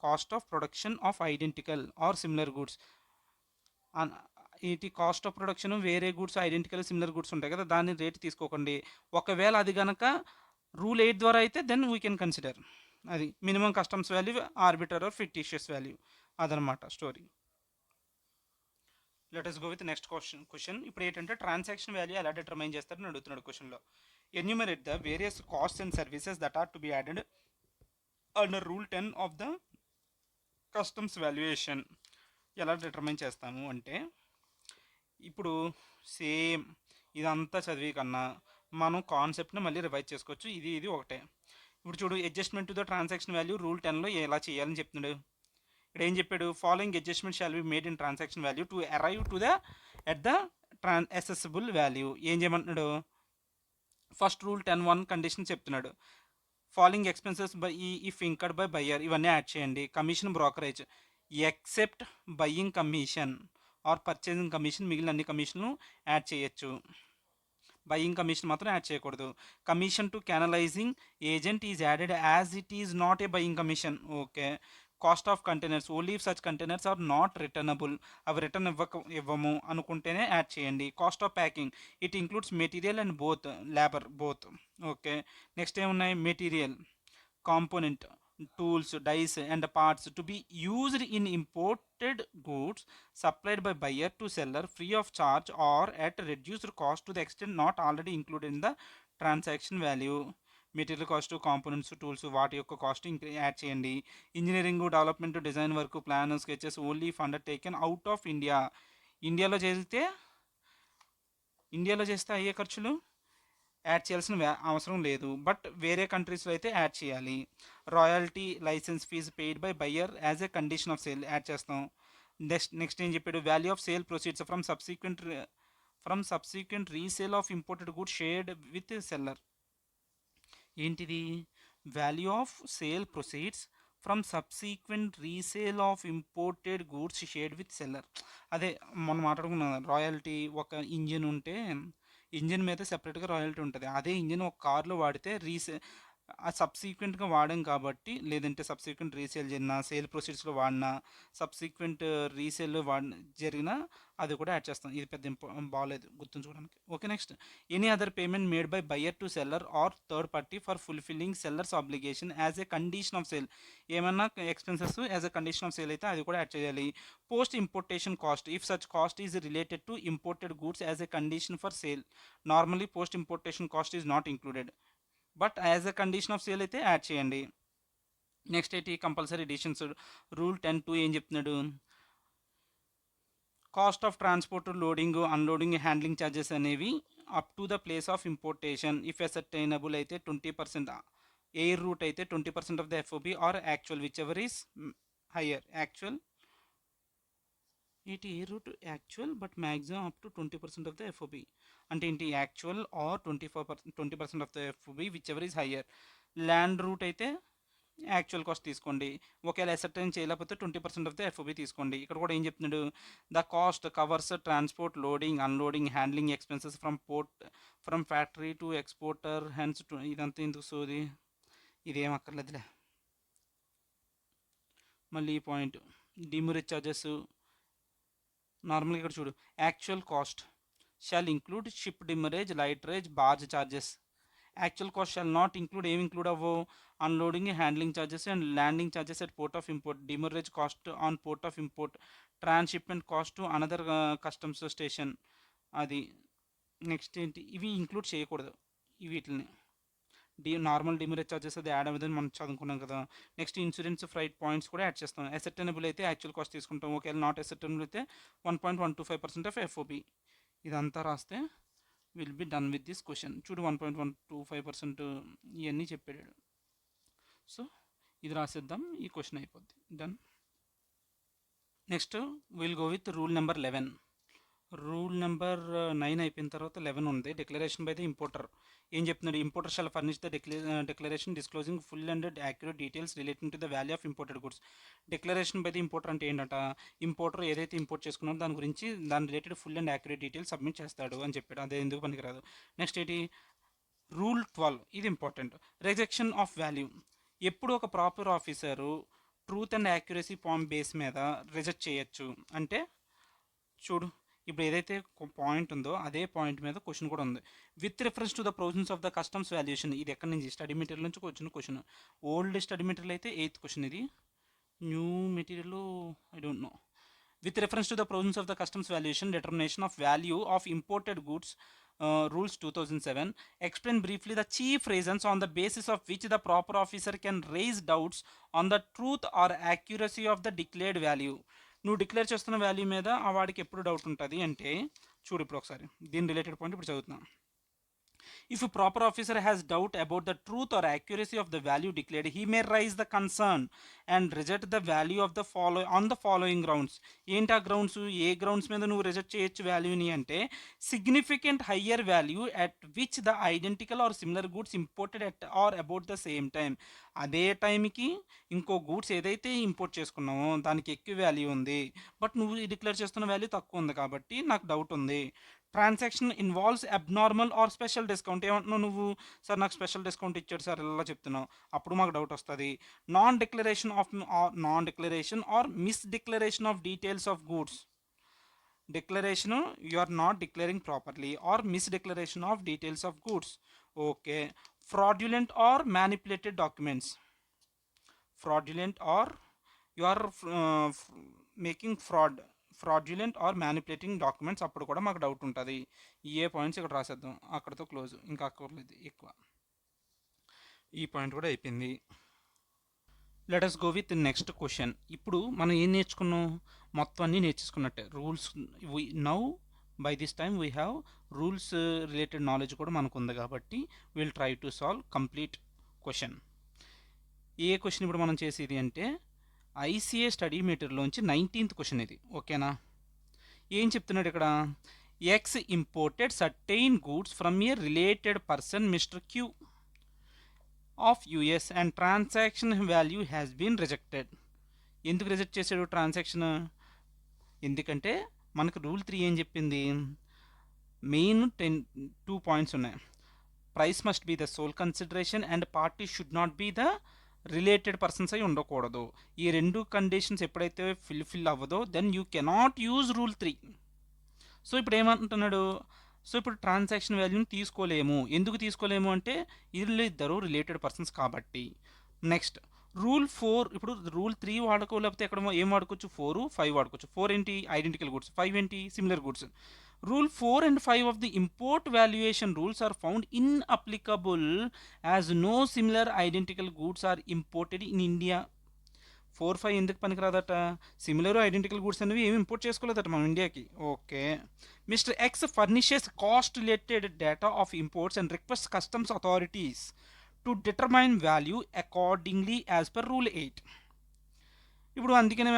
cost of production of identical or similar goods ఏంటి cost of production వేరే goods identical similar goods ఉంటాయి కదా దాన్ని రేట్ తీసుకోకండి ఒకవేళ అది కనుక రూల్ 8 ద్వారా అయితే దెన్ వీ కెన్ కన్సిడర్ అది minimum customs value arbitrary or fictitious value అదనమాట story let us go with next question ఇప్పుడు ఏంటంటే ట్రాన్సాక్షన్ వాల్యూ ఎలా డిటర్మైన్ చేస్తారని అడుగుతున్నాడు క్వశ్చన్లో enumerate the various cost and services that are to be added under rule 10 of the customs valuation ఎలా determine చేస్తాము అంటే ఇప్పుడు సేమ్ ఇదంతా చదివి కన్నా మనం కాన్సెప్ట్ని మళ్ళీ రివైజ్ చేసుకోవచ్చు ఇది ఒకటే ఇప్పుడు చూడు adjustment to the transaction value rule 10లో ఎలా చేయాలని చెప్తున్నాడు ఇక్కడ ఏం చెప్పాడు following adjustment shall be made in transaction value to arrive to the at the assessable value ఏం చేయమంటున్నాడు ఫస్ట్ రూల్ 10(1) కండిషన్ చెప్తున్నాడు following expenses by if incurred by buyer ఇవన్నీ యాడ్ చేయండి commission brokerage except buying commission or purchasing commission, మిగిలిన అన్ని కమిషన్లు add చేయొచ్చు. Buying commission మాత్రం యాడ్ చేయకూడదు. Commission to కెనలైజింగ్ agent is added as it is not a buying commission. Okay. Cost of containers only if such containers are not returnable, అవి return ఇవ్వము అనుకుంటేనే add చేయండి. Cost of packing it includes material and both labour both. Okay. Next ఏమున్నాయి, material, component, tools, dies and parts to be used in imported goods supplied by buyer to seller free of charge or at reduced cost to the extent not already included in the transaction value. Material cost, components, tools వాటి యొక్క cost add చేయండి. Engineering, development, design work, plan, sketches only if undertaken out of India. ఇండియాలో చేస్తే అయ్యే ఖర్చులు add చేయాల్సిన అవసరం లేదు, బట్ వేరే కంట్రీస్లో అయితే యాడ్ చేయాలి. Royalty, license fee paid by buyer as a condition of sale add చేస్తాం. నెక్స్ట్ ఏం చెప్పాడు, value of sale proceeds from subsequent resale of imported good shared with seller. ఏంటిది, value of sale proceeds from subsequent resale of imported goods shared with seller. అదే మనం మాట్లాడుకున్నాం, royalty. ఒక engine ఉంటే engine మీద సెపరేట్గా రాయల్టీ ఉంటుంది. అదే ఇంజిన్ ఒక కార్లో వాడితే ఆ సబ్సీక్వెంట్గా వాడాం కాబట్టి, లేదంటే సబ్సీక్వెంట్ రీసేల్ జరిగిన, సేల్ ప్రొసీడ్స్లో వాడినా, సబ్సీక్వెంట్ రీసేల్లో జరిగినా అది కూడా యాడ్ చేస్తాం. ఇది పెద్ద బాగాలేదు గుర్తుంచుకోవడానికి. Okay. Next, any other payment made by buyer to seller or third party for fulfilling seller's obligation as a condition of sale. ఏమన్నా expenses as a condition of sale అయితే అది కూడా యాడ్ చేయాలి. Post importation cost if such cost is related to imported goods as a condition for sale. Normally post importation cost is not included, but as a condition of sale అయితే add చేయండి. Next ఏంటి, compulsory additions. Rule 10(2) ఏం చెప్తున్నాడు, cost of transport, loading, unloading, handling charges అనేవి up to the place of importation if ascertainable అయితే 20%, air route అయితే 20% of the FOB or actual whichever is higher. Actual ఏంటి, air route actual but maximum up to 20% of the FOB అంటే ఏంటి, actual or 20% of the FOB whichever is higher. Land route అయితే actual cost తీసుకోండి, ఒకవేళ ascertain చేయలేకపోతే 20% of the FOB తీసుకోండి. ఇక్కడ కూడా ఏం చెప్తున్నాడు, the cost covers transport, loading, unloading, handling expenses from factory to exporter hence to. ఇదంతా ఎందుకు సోది, ఇదేం అక్కర్లేదులే. మళ్ళీ ఈ పాయింట్, డిమ్యూరేజ్ ఛార్జెస్. నార్మల్గా ఇక్కడ చూడు, actual cost shall include ship demurrage, lighterage, barge charges. Actual cost shall not include, ఏమి ఇంక్లూడ్ అవ్వవు, unloading, handling charges and landing charges at port of import, demurrage cost on port of import, transshipment cost to another customs station. అది next ఏంటి, ఇవి include చేయకూడదు వీటిని. Normal demurrage charges అది add అవ్వదని మనం చదువుకున్నాం కదా. నెక్స్ట్ ఇన్సూరెన్స్, ఫ్రైట్ పాయింట్స్ కూడా యాడ్ చేస్తాం. అసెప్టెనబుల్ అయితే యాక్చువల్ కాస్ట్ తీసుకుంటాం, ఒకవేళ నాట్ అసెప్టెనబుల్ అయితే 1.125% ఆఫ్ ఎఫ్ఓబి. ఇదంతా రాస్తే will be done with this question. చూడు 1.125% ఇవన్నీ చెప్పాడు. సో ఇది రాసేద్దాం, ఈ క్వశ్చన్ అయిపోద్ది, done. Next will go with rule number 11. Rule number 9 అయిపోయిన తర్వాత 11 ఉంది, డిక్లరేషన్ బై ద ఇంపోర్టర్. ఏం చెప్తున్నాడు, importer shall furnish the declaration disclosing full and accurate details relating to the value of imported goods. Declaration by the importer అంటే ఏంటంట, importer ఏదైతే import చేసుకున్నారో దాని గురించి, దాని related full and accurate details submit చేస్తాడు అని చెప్పాడు. అదే ఎందుకు పనికిరాదు. నెక్స్ట్ ఏంటి, రూల్ 12, ఇది ఇంపార్టెంట్. Rejection of value. ఎప్పుడు ఒక proper officer truth and accuracy point base మీద రిజెక్ట్ చేయొచ్చు అంటే, చూడు ఇప్పుడు ఏదైతే పాయింట్ ఉందో అదే పాయింట్ మీద క్వశ్చన్ కూడా ఉంది. With reference to the provisions of the customs valuation. ఇది ఎక్కడి నుంచి, స్టడీ మెటీరియల్ నుంచి వచ్చిన క్వశ్చన్. ఓల్డ్ స్టడీ మెటీరియల్ అయితే 8th క్వశ్చన్, ఇది new material I don't no. With reference to the provisions of the customs valuation determination of value of imported goods rules 2007, explain briefly the chief reasons on the basis of which the proper officer can raise doubts on the truth or accuracy of the declared value. నువ్వు declare చేస్తున్న value మీద ఆ వాడికి ఎప్పుడు doubt ఉంటుంది అంటే, చూడు ఇప్పుడు ఒకసారి దీని రిలేటెడ్ పాయింట్ ఇప్పుడు చదువుతున్నాను. If a proper officer has doubt about the truth or accuracy of the value declared, he may raise the concern and reject the value of the on the following grounds. ఏంటి ఆ grounds, ఏ grounds మీద నువ్వు reject చేయొచ్చు వాల్యూని అంటే, significant higher value at which the identical or similar goods imported at or about the same time. అదే టైంకి ఇంకో గూడ్స్ ఏదైతే ఇంపోర్ట్ చేసుకున్నామో దానికి ఎక్కువ వాల్యూ ఉంది. బట్ నువ్వు డిక్లేర్ చేస్తున్న వాల్యూ తక్కువ ఉంది కాబట్టి నాకు డౌట్ ఉంది. Transaction involves abnormal or special discount ఏమంటున్నావు నువ్వు? సార్ నాకు స్పెషల్ డిస్కౌంట్ ఇచ్చాడు సార్ ఇలా చెప్తున్నావు. అప్పుడు మాకు డౌట్ వస్తుంది. Non declaration or misdeclaration of details of goods. Declaration you are not declaring properly or misdeclaration of details of goods. Okay. Fraudulent or manipulated documents. fraudulent or you are making fraudulent or manipulating documents అప్పుడు కూడా మాకు doubt ఉంటుంది. ఏ points ఇక్కడ రాసేద్దాం, అక్కడతో close, ఇంకా అక్కర్లేదు ఎక్కువ. ఈ పాయింట్ కూడా అయిపోయింది. Let us go with next question. ఇప్పుడు మనం ఏం నేర్చుకున్నాం? మొత్తం అన్నీ నేర్చుకున్నట్టే. Rules now by this time we have rules related knowledge కూడా మనకు ఉంది కాబట్టి will try to solve complete question. ఏ క్వశ్చన్ ఇప్పుడు మనం చేసేది అంటే ఐసీఏ స్టడీ మెటీరియల్లోంచి 19th క్వశ్చన్ ఇది. ఓకేనా? ఏం చెప్తున్నాడు ఇక్కడ? X imported certain goods from a related person Mister Q of US and transaction value has been rejected. ఎందుకు రిజెక్ట్ చేశాడు ట్రాన్సాక్షన్? ఎందుకంటే మనకు రూల్ 3 ఏం చెప్పింది? మెయిన్ 2 పాయింట్స్ ఉన్నాయి. Price must be the sole consideration and party should not be the related persons అయి ఉండకూడదు. ఈ రెండు కండిషన్స్ ఎప్పుడైతే ఫిల్ అవ్వదో then you cannot use rule 3. So ఇప్పుడు ఏమంటున్నాడు? సో ఇప్పుడు ట్రాన్సాక్షన్ వాల్యూని తీసుకోలేము. ఎందుకు తీసుకోలేము అంటే వీళ్ళు ఇద్దరు రిలేటెడ్ పర్సన్స్ కాబట్టి. Next rule 4. ఇప్పుడు రూల్ 3 వాడుకోలేకపోతే ఎక్కడ ఏం వాడుకోవచ్చు? 4, 5 వాడుకోవచ్చు. 4 ఏంటి? Identical goods. 5 ఏంటి? Similar goods. Rule 4 and 5 of the import valuation rules are found inapplicable as no similar identical goods are imported in India. 4, 5 ఎందుకు పనికిరాదట? సిమిలర్ ఐడెంటికల్ గూడ్స్ అనేవి ఏమి ఇంపోర్ట్ చేసుకోలేదట మనం ఇండియాకి. Okay. Mister X furnishes cost related data of imports and request customs authorities to determine value accordingly as per rule 8. ఇప్పుడు అందుకనే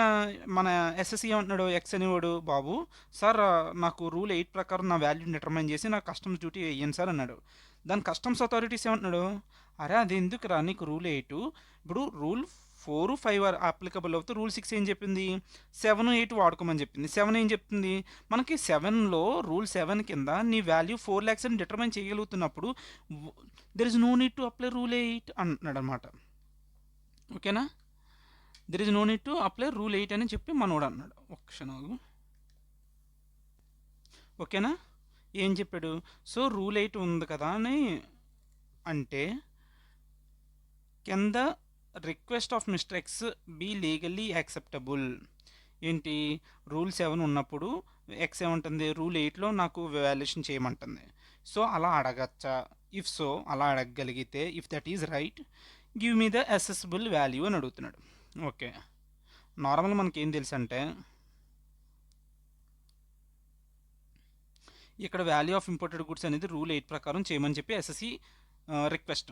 మన SSC ఏమంటున్నాడు? ఎక్స్ అనేవాడు, బాబు సార్ నాకు రూల్ 8 ప్రకారం నా వాల్యూని డిటర్మైన్ చేసి నాకు కస్టమ్స్ డ్యూటీ వేయండి సార్ అన్నాడు. దాని కస్టమ్స్ అథారిటీస్ ఏమంటున్నాడు? అరే అది ఎందుకు రా నీకు రూల్ 8? ఇప్పుడు రూల్ 4, 5 అప్లికబుల్ అవుతూ రూల్ 6 ఏం చెప్పింది? 7, 8 వాడుకోమని చెప్పింది. 7 ఏం చెప్తుంది? మనకి 7లో రూల్ 7 కింద నీ వాల్యూ 4 lakhs అని డిటర్మైన్ చేయగలుగుతున్నప్పుడు there is no need to apply rule 8 అంటున్నాడు అనమాట. ఓకేనా? There is no need to apply rule 8 అని చెప్పి మనోడు అన్నాడు. ఒక్క క్షణం. ఓకేనా? ఏం చెప్పాడు? సో రూల్ 8 ఉంది కదా అని అంటే కింద request of mister X be legally acceptable. ఏంటి? రూల్ 7 ఉన్నప్పుడు ఎక్స్ ఏమంటుంది? రూల్ 8లో నాకు వాల్యుయేషన్ చేయమంటుంది. సో అలా అడగచ్చా? ఇఫ్ సో అలా అడగగలిగితే if that is right give me the assessable value అని అడుగుతున్నాడు. ఓకే. నార్మల్ మనకేం తెలుసు అంటే ఇక్కడ వాల్యూ ఆఫ్ ఇంపోర్టెడ్ గుడ్స్ అనేది రూల్ 8 ప్రకారం చేయమని చెప్పి ఎస్ఎస్సి రిక్వెస్ట్.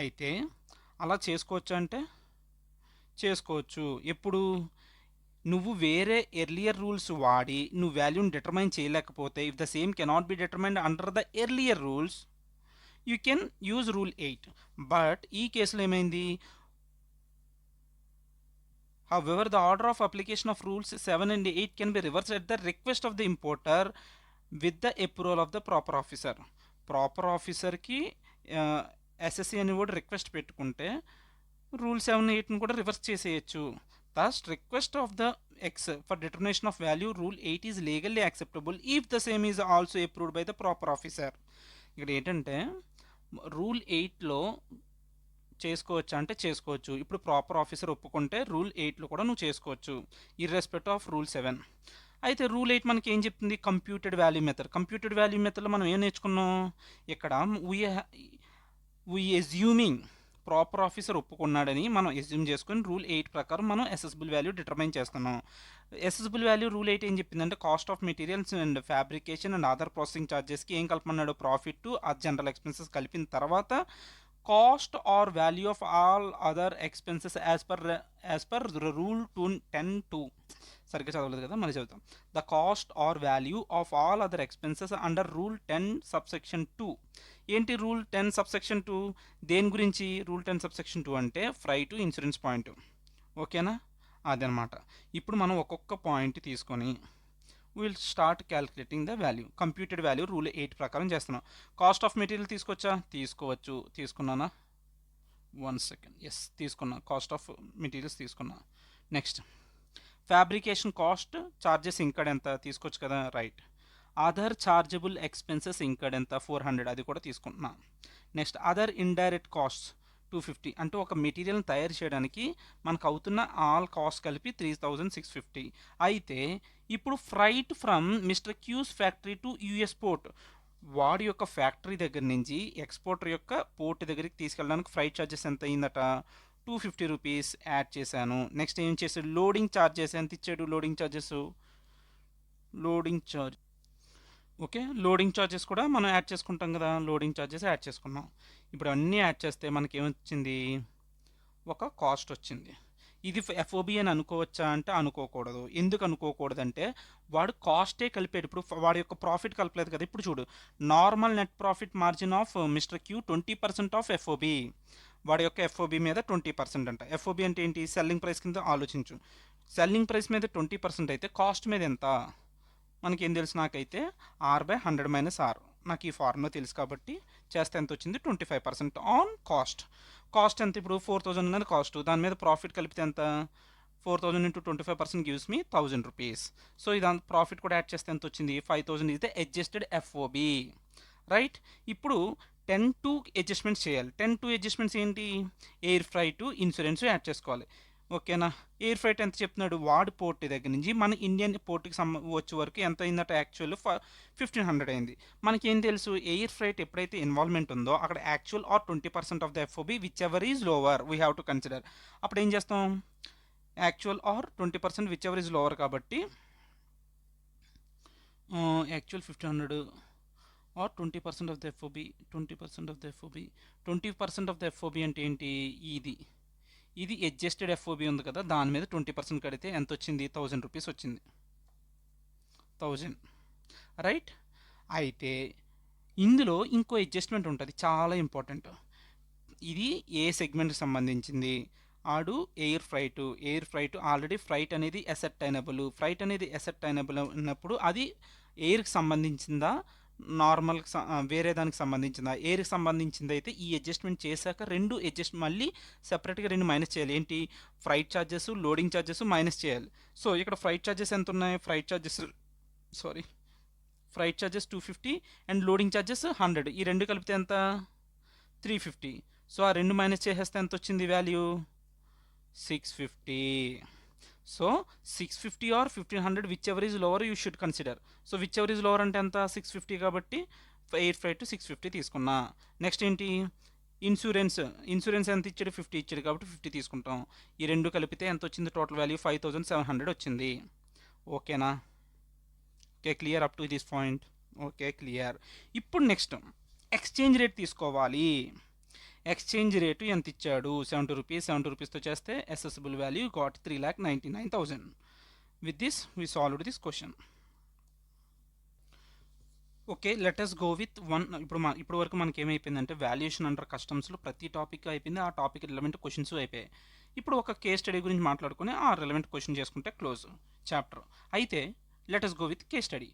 అయితే అలా చేసుకోవచ్చు అంటే చేసుకోవచ్చు. ఎప్పుడు? నువ్వు వేరే ఎర్లియర్ రూల్స్ వాడి నువ్వు వాల్యూని డిటర్మైన్ చేయలేకపోతే if the same cannot be determined under the earlier rules you can use rule 8. But ఈ కేసులో ఏమైంది? However, the order of application of rules 7 and 8 can be reversed at the request of the importer with the approval of the proper officer. Proper ఆఫీసర్కి SSC అని కూడా request పెట్టుకుంటే rule 7, 8ని కూడా reverse చేసేయచ్చు. thus request of the x for determination of value rule 8 is legally acceptable if the same is also approved by the proper officer. ఇక్కడ ఏంటంటే rule 8లో చేసుకోవచ్చు అంటే చేసుకోవచ్చు. ఇప్పుడు ప్రాపర్ ఆఫీసర్ ఒప్పుకుంటే రూల్ 8లో కూడా నువ్వు చేసుకోవచ్చు ఇర్రెస్పెక్ట్ ఆఫ్ రూల్ 7. అయితే రూల్ 8 మనకి ఏం చెప్తుంది? Computed value method. Computed value మెథడ్లో మనం ఏం నేర్చుకున్నాం? ఇక్కడ వీ ఎజ్యూమింగ్ ప్రాపర్ ఆఫీసర్ ఒప్పుకున్నాడని మనం ఎజ్యూమ్ చేసుకుని రూల్ 8 ప్రకారం మనం అసెసిబుల్ వాల్యూ డిటర్మైన్ చేస్తున్నాం. అసెసిబుల్ వాల్యూ రూల్ 8 ఏం చెప్పిందంటే cost of materials and fabrication and other processing ఛార్జెస్కి ఏం కలపమన్నాడు? ప్రాఫిట్ ఆ జనరల్ ఎక్స్పెన్సెస్ కలిపిన తర్వాత cost or value of all other expenses as per rule 10(2). సరిగ్గా చదవలేదు కదా, మళ్ళీ చదువుతాం. The cost or value of all other expenses under rule 10 subsection 2. ఏంటి రూల్ 10 సబ్సెక్షన్ 2? దేని గురించి రూల్ 10 సబ్సెక్షన్ 2 అంటే ఫ్రైట్ ఇన్సూరెన్స్ పాయింట్. ఓకేనా, అదనమాట. ఇప్పుడు మనం ఒక్కొక్క పాయింట్ తీసుకొని will start calculating the value. Computed value rule 8 ప్రకారం చేస్తున్నాం. కాస్ట్ ఆఫ్ మెటీరియల్ తీసుకోవచ్చా? తీసుకోవచ్చు. తీసుకున్నానా? 1 సెకండ్. ఎస్, తీసుకున్నా. కాస్ట్ ఆఫ్ మెటీరియల్స్ తీసుకున్నా. నెక్స్ట్ ఫ్యాబ్రికేషన్ కాస్ట్ చార్జెస్ ఇంకడ్ ఎంత? తీసుకోవచ్చు కదా, రైట్. అదర్ చార్జబుల్ ఎక్స్పెన్సెస్ ఇంకడ్ ఎంత? 400, అది కూడా తీసుకుంటున్నా. నెక్స్ట్ అదర్ ఇండైరెక్ట్ కాస్ట్ 250, అంటే ఒక మెటీరియల్ని తయారు చేయడానికి మనకు అవుతున్న ఆల్ కాస్ట్ కలిపి 3650. అయితే ఇప్పుడు freight from mister Q's factory to US port, వాడి యొక్క ఫ్యాక్టరీ దగ్గర నుంచి ఎక్స్పోర్టర్ యొక్క పోర్ట్ దగ్గరికి తీసుకెళ్ళడానికి ఫ్రైట్ ఛార్జెస్ ఎంత అయిందట? 250 రూపీస్ యాడ్ చేశాను. నెక్స్ట్ ఏం చేశాడు? లోడింగ్ ఛార్జెస్ ఎంత ఇచ్చాడు? Loading charges, loading charge, okay, loading charges కూడా మనం యాడ్ చేసుకుంటాం కదా, లోడింగ్ ఛార్జెస్ యాడ్ చేసుకున్నాం. ఇప్పుడు అన్నీ యాడ్ చేస్తే మనకి ఏమొచ్చింది? ఒక కాస్ట్ వచ్చింది. ఇది ఎఫ్ఓబి అని అనుకోవచ్చా అంటే అనుకోకూడదు. ఎందుకు అనుకోకూడదంటే వాడు కాస్టే కలిపాడు. ఇప్పుడు వాడి యొక్క ప్రాఫిట్ కలపలేదు కదా. ఇప్పుడు చూడు, normal net profit margin of mister Q 20% of FOB. వాడి యొక్క ఎఫ్ఓబి మీద 20% అంట. ఎఫ్ఓబి అంటే ఏంటి? సెల్లింగ్ ప్రైస్ కింద ఆలోచించు. సెల్లింగ్ ప్రైస్ మీద 20% అయితే కాస్ట్ మీద ఎంత? మనకేం తెలుసు? నాకైతే R/100 - R. నాకు ఈ ఫార్ములా తెలుసు కాబట్టి చేస్తే ఎంత వచ్చింది? 25% ఆన్ కాస్ట్. కాస్ట్ ఎంత? ఇప్పుడు 4000 ఉన్నది కాస్ట్, దాని మీద ప్రాఫిట్ కలిపితే ఎంత? 4000 into 25% gives me 1000 rupees. So ఇది ప్రాఫిట్ కూడా యాడ్ చేస్తే ఎంత వచ్చింది? 5000 is the adjusted FOB, right. ఇప్పుడు 10(2) అడ్జస్ట్మెంట్స్ చేయాలి. 10(2) అడ్జస్ట్మెంట్స్ ఏంటి? ఎయిర్ ఫ్రైట్, ఇన్సూరెన్స్ యాడ్ చేసుకోవాలి. ఓకేనా. ఎయిర్ ఫ్రైట్ ఎంత చెప్తున్నాడు? వాడి పోర్ట్ దగ్గర నుంచి మన ఇండియన్ పోర్ట్కి వచ్చే వరకు ఎంత అయిందట? యాక్చువల్ 1500 అయింది. మనకేం తెలుసు? ఎయిర్ ఫ్రైట్ ఎప్పుడైతే ఇన్వాల్వ్మెంట్ ఉందో అక్కడ actual or 20% of the FOB whichever is lower we have to consider. అప్పుడు ఏం చేస్తాం? Actual or 20% whichever is lower కాబట్టి actual 1500 or 20% of the FOB, 20% of the FOB. 20% of the FOB అంటే ఏంటి? ఇది adjusted FOB ఉంది కదా, దాని మీద 20% కడితే ఎంత వచ్చింది? 1000 రూపీస్ వచ్చింది. 1000, రైట్. అయితే ఇందులో ఇంకో అడ్జస్ట్మెంట్ ఉంటుంది, చాలా ఇంపార్టెంట్. ఇది ఏ సెగ్మెంట్కి సంబంధించింది? ఆడు ఎయిర్ ఫ్రైట్ ఆల్రెడీ ఫ్రైట్ అనేది అసెట్టైనబుల్. ఫ్రైట్ అనేది అసెట్టైనబుల్ ఉన్నప్పుడు అది ఎయిర్కి సంబంధించిందా, నార్మల్ వేరే దానికి సంబంధించిందా? ఎయిర్కి సంబంధించింది అయితే ఈ అడ్జస్ట్మెంట్ చేశాక రెండు మళ్ళీ సెపరేట్గా రెండు మైనస్ చేయాలి. ఏంటి? Freight charges, loading charges minus చేయాలి. సో ఇక్కడ ఫ్రైట్ ఛార్జెస్ ఎంత ఉన్నాయి? Freight charges 250 and loading charges 100. ఈ రెండు కలిపితే ఎంత? 350. సో ఆ రెండు మైనస్ చేసేస్తే ఎంత వచ్చింది value? 650. So 650 or 1500 whichever is lower you should consider. So whichever is lower అంటే ఎంత? 650 కాబట్టి ఎయిర్ ఫ్రైట్ 650 తీసుకున్నా. నెక్స్ట్ ఏంటి? ఇన్సూరెన్స్ ఎంత ఇచ్చాడు? 50 ఇచ్చాడు కాబట్టి 50 తీసుకుంటాం. ఈ రెండు కలిపితే ఎంత వచ్చింది? టోటల్ వాల్యూ 5700 వచ్చింది. ఓకేనా? Okay, clear up to this point? Okay, clear. ఇప్పుడు నెక్స్ట్ ఎక్స్చేంజ్ రేట్ తీసుకోవాలి. ఎక్స్చేంజ్ రేటు ఎంత ఇచ్చాడు? 70 రూపీస్. 70 రూపీస్తో చేస్తే assessable value got 3,99,000. With this we solved this question. Okay, let us go with one. ఇప్పుడు వరకు మనకి ఏమైపోయిందంటే వాల్యుయేషన్ అండర్ కస్టమ్స్లో ప్రతి టాపిక్ అయిపోయింది. ఆ టాపిక్ రిలవెంట్ క్వశ్చన్స్ అయిపోయాయి. ఇప్పుడు ఒక కేస్ స్టడీ గురించి మాట్లాడుకుని ఆ రిలవెంట్ క్వశ్చన్ చేసుకుంటే క్లోజ్ చాప్టర్. అయితే let us go with case study.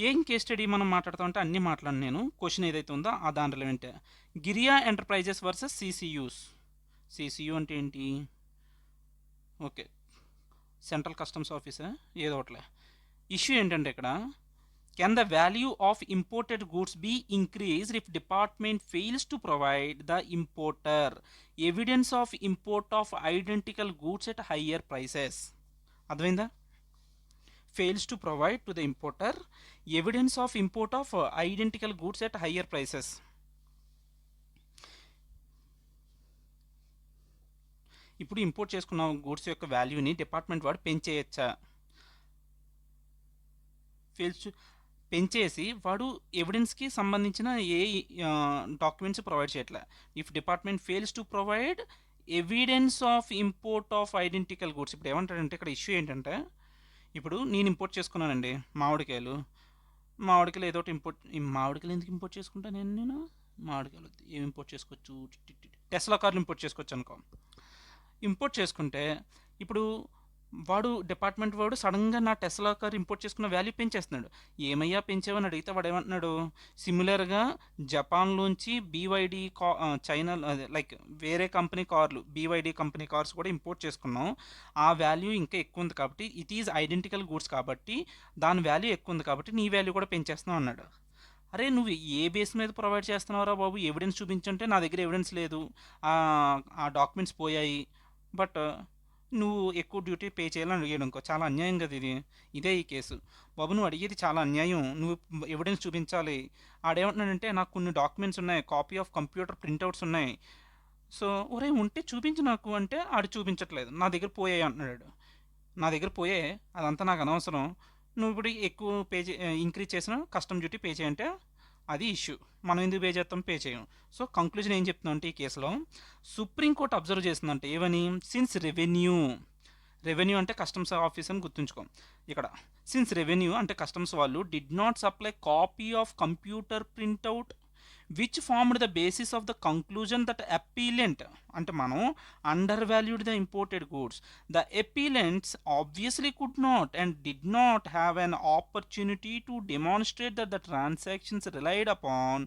ఏం కేస్ స్టడీ మనం మాట్లాడుతామంటే అన్నీ మాట్లాడి నేను క్వశ్చన్ ఏదైతే ఉందో ఆ దాని relevant. Giriya enterprises versus CCUs. CCU అంటే ఏంటి? ఓకే, సెంట్రల్ కస్టమ్స్ ఆఫీసా ఏదో ఒకట్లే. ఇష్యూ ఏంటంటే ఇక్కడ can the value of imported goods be increased if department fails to provide the importer evidence of import of identical goods at higher prices. అర్థమైందా? fails to provide to the importer evidence of import of identical goods at higher prices. ఇప్పుడు import చేసుకున్న goods యొక్క వాల్యూని department వాడు పెంచేయచ్చా? Fails to పెంచేసి వాడు ఎవిడెన్స్‌కి సంబంధించిన ఏ documents provide చేయట్లే. If department fails to provide evidence of import of identical goods. ఇప్పుడు ఏమంటాడంటే ఇక్కడ ఇష్యూ ఏంటంటే, ఇప్పుడు నేను ఇంపోర్ట్ చేసుకున్నానండి మామిడికాయలు. మామిడికాయలు ఏదో ఒకటి ఇంపోర్ట్ ఈ మామిడికాయలు ఎందుకు ఇంపోర్ట్ చేసుకుంటా నేను? మామిడికాయలు వద్దు. ఏమి ఇంపోర్ట్ చేసుకోవచ్చు? టెస్లా కార్లు ఇంపోర్ట్ చేసుకోవచ్చు అనుకో. ఇంపోర్ట్ చేసుకుంటే ఇప్పుడు వాడు డిపార్ట్మెంట్ వాడు సడన్గా నా టెస్లా కార్ ఇంపోర్ట్ చేసుకున్న వాల్యూ పెంచేస్తున్నాడు. ఏమయ్యా పెంచావని అడిగితే వాడు ఏమంటున్నాడు, సిమిలర్గా జపాన్లోంచి బీవైడి చైనా అదే లైక్ వేరే కంపెనీ కార్లు బీవైడి కంపెనీ కార్స్ కూడా ఇంపోర్ట్ చేసుకున్నాం. ఆ వాల్యూ ఇంకా ఎక్కువ ఉంది కాబట్టి ఇట్ ఈజ్ ఐడెంటికల్ గూడ్స్ కాబట్టి దాని వాల్యూ ఎక్కువ ఉంది కాబట్టి నీ వాల్యూ కూడా పెంచేస్తున్నావు అన్నాడు. అరే నువ్వు ఏ బేస్ మీద ప్రొవైడ్ చేస్తున్నావురా బాబు, ఎవిడెన్స్ చూపించంటే నా దగ్గర ఎవిడెన్స్ లేదు, ఆ డాక్యుమెంట్స్ పోయాయి, బట్ నువ్వు ఎక్కువ డ్యూటీ పే చేయాలని అడిగాడు అనుకో, చాలా అన్యాయం కదా ఇది. ఇదే ఈ కేసు. బాబు నువ్వు అడిగేది చాలా అన్యాయం, నువ్వు ఎవిడెన్స్ చూపించాలి. ఆడేమంటున్నాడంటే నాకు కొన్ని డాక్యుమెంట్స్ ఉన్నాయి, కాపీ ఆఫ్ కంప్యూటర్ ప్రింట్అవుట్స్ ఉన్నాయి. సో ఒరే ఉంటే చూపించు నాకు అంటే ఆడు చూపించట్లేదు, నా దగ్గర పోయాయి అంటున్నాడు. నా దగ్గర పోయే అదంతా నాకు అనవసరం, నువ్వు ఇప్పుడు ఎక్కువ పే ఇంక్రీజ్ చేసిన కస్టమ్ డ్యూటీ పే చేయంటే అది ఇష్యూ. మనం ఎందుకు పే చేస్తాం? పే చేయం. సో కంక్లూజన్ ఏం చెప్తున్నా అంటే ఈ కేసులో సుప్రీంకోర్టు అబ్జర్వ్ చేస్తుందంటే ఏమని, సిన్స్ రెవెన్యూ అంటే కస్టమ్స్ ఆఫీస్ అని గుర్తుంచుకో ఇక్కడ. సిన్స్ రెవెన్యూ అంటే కస్టమ్స్ వాళ్ళు did not supply copy of computer printout which formed the basis of the conclusion that appellant అంటే మనం undervalued the imported goods. The appellants obviously could not and did not have an opportunity to demonstrate that the transactions relied upon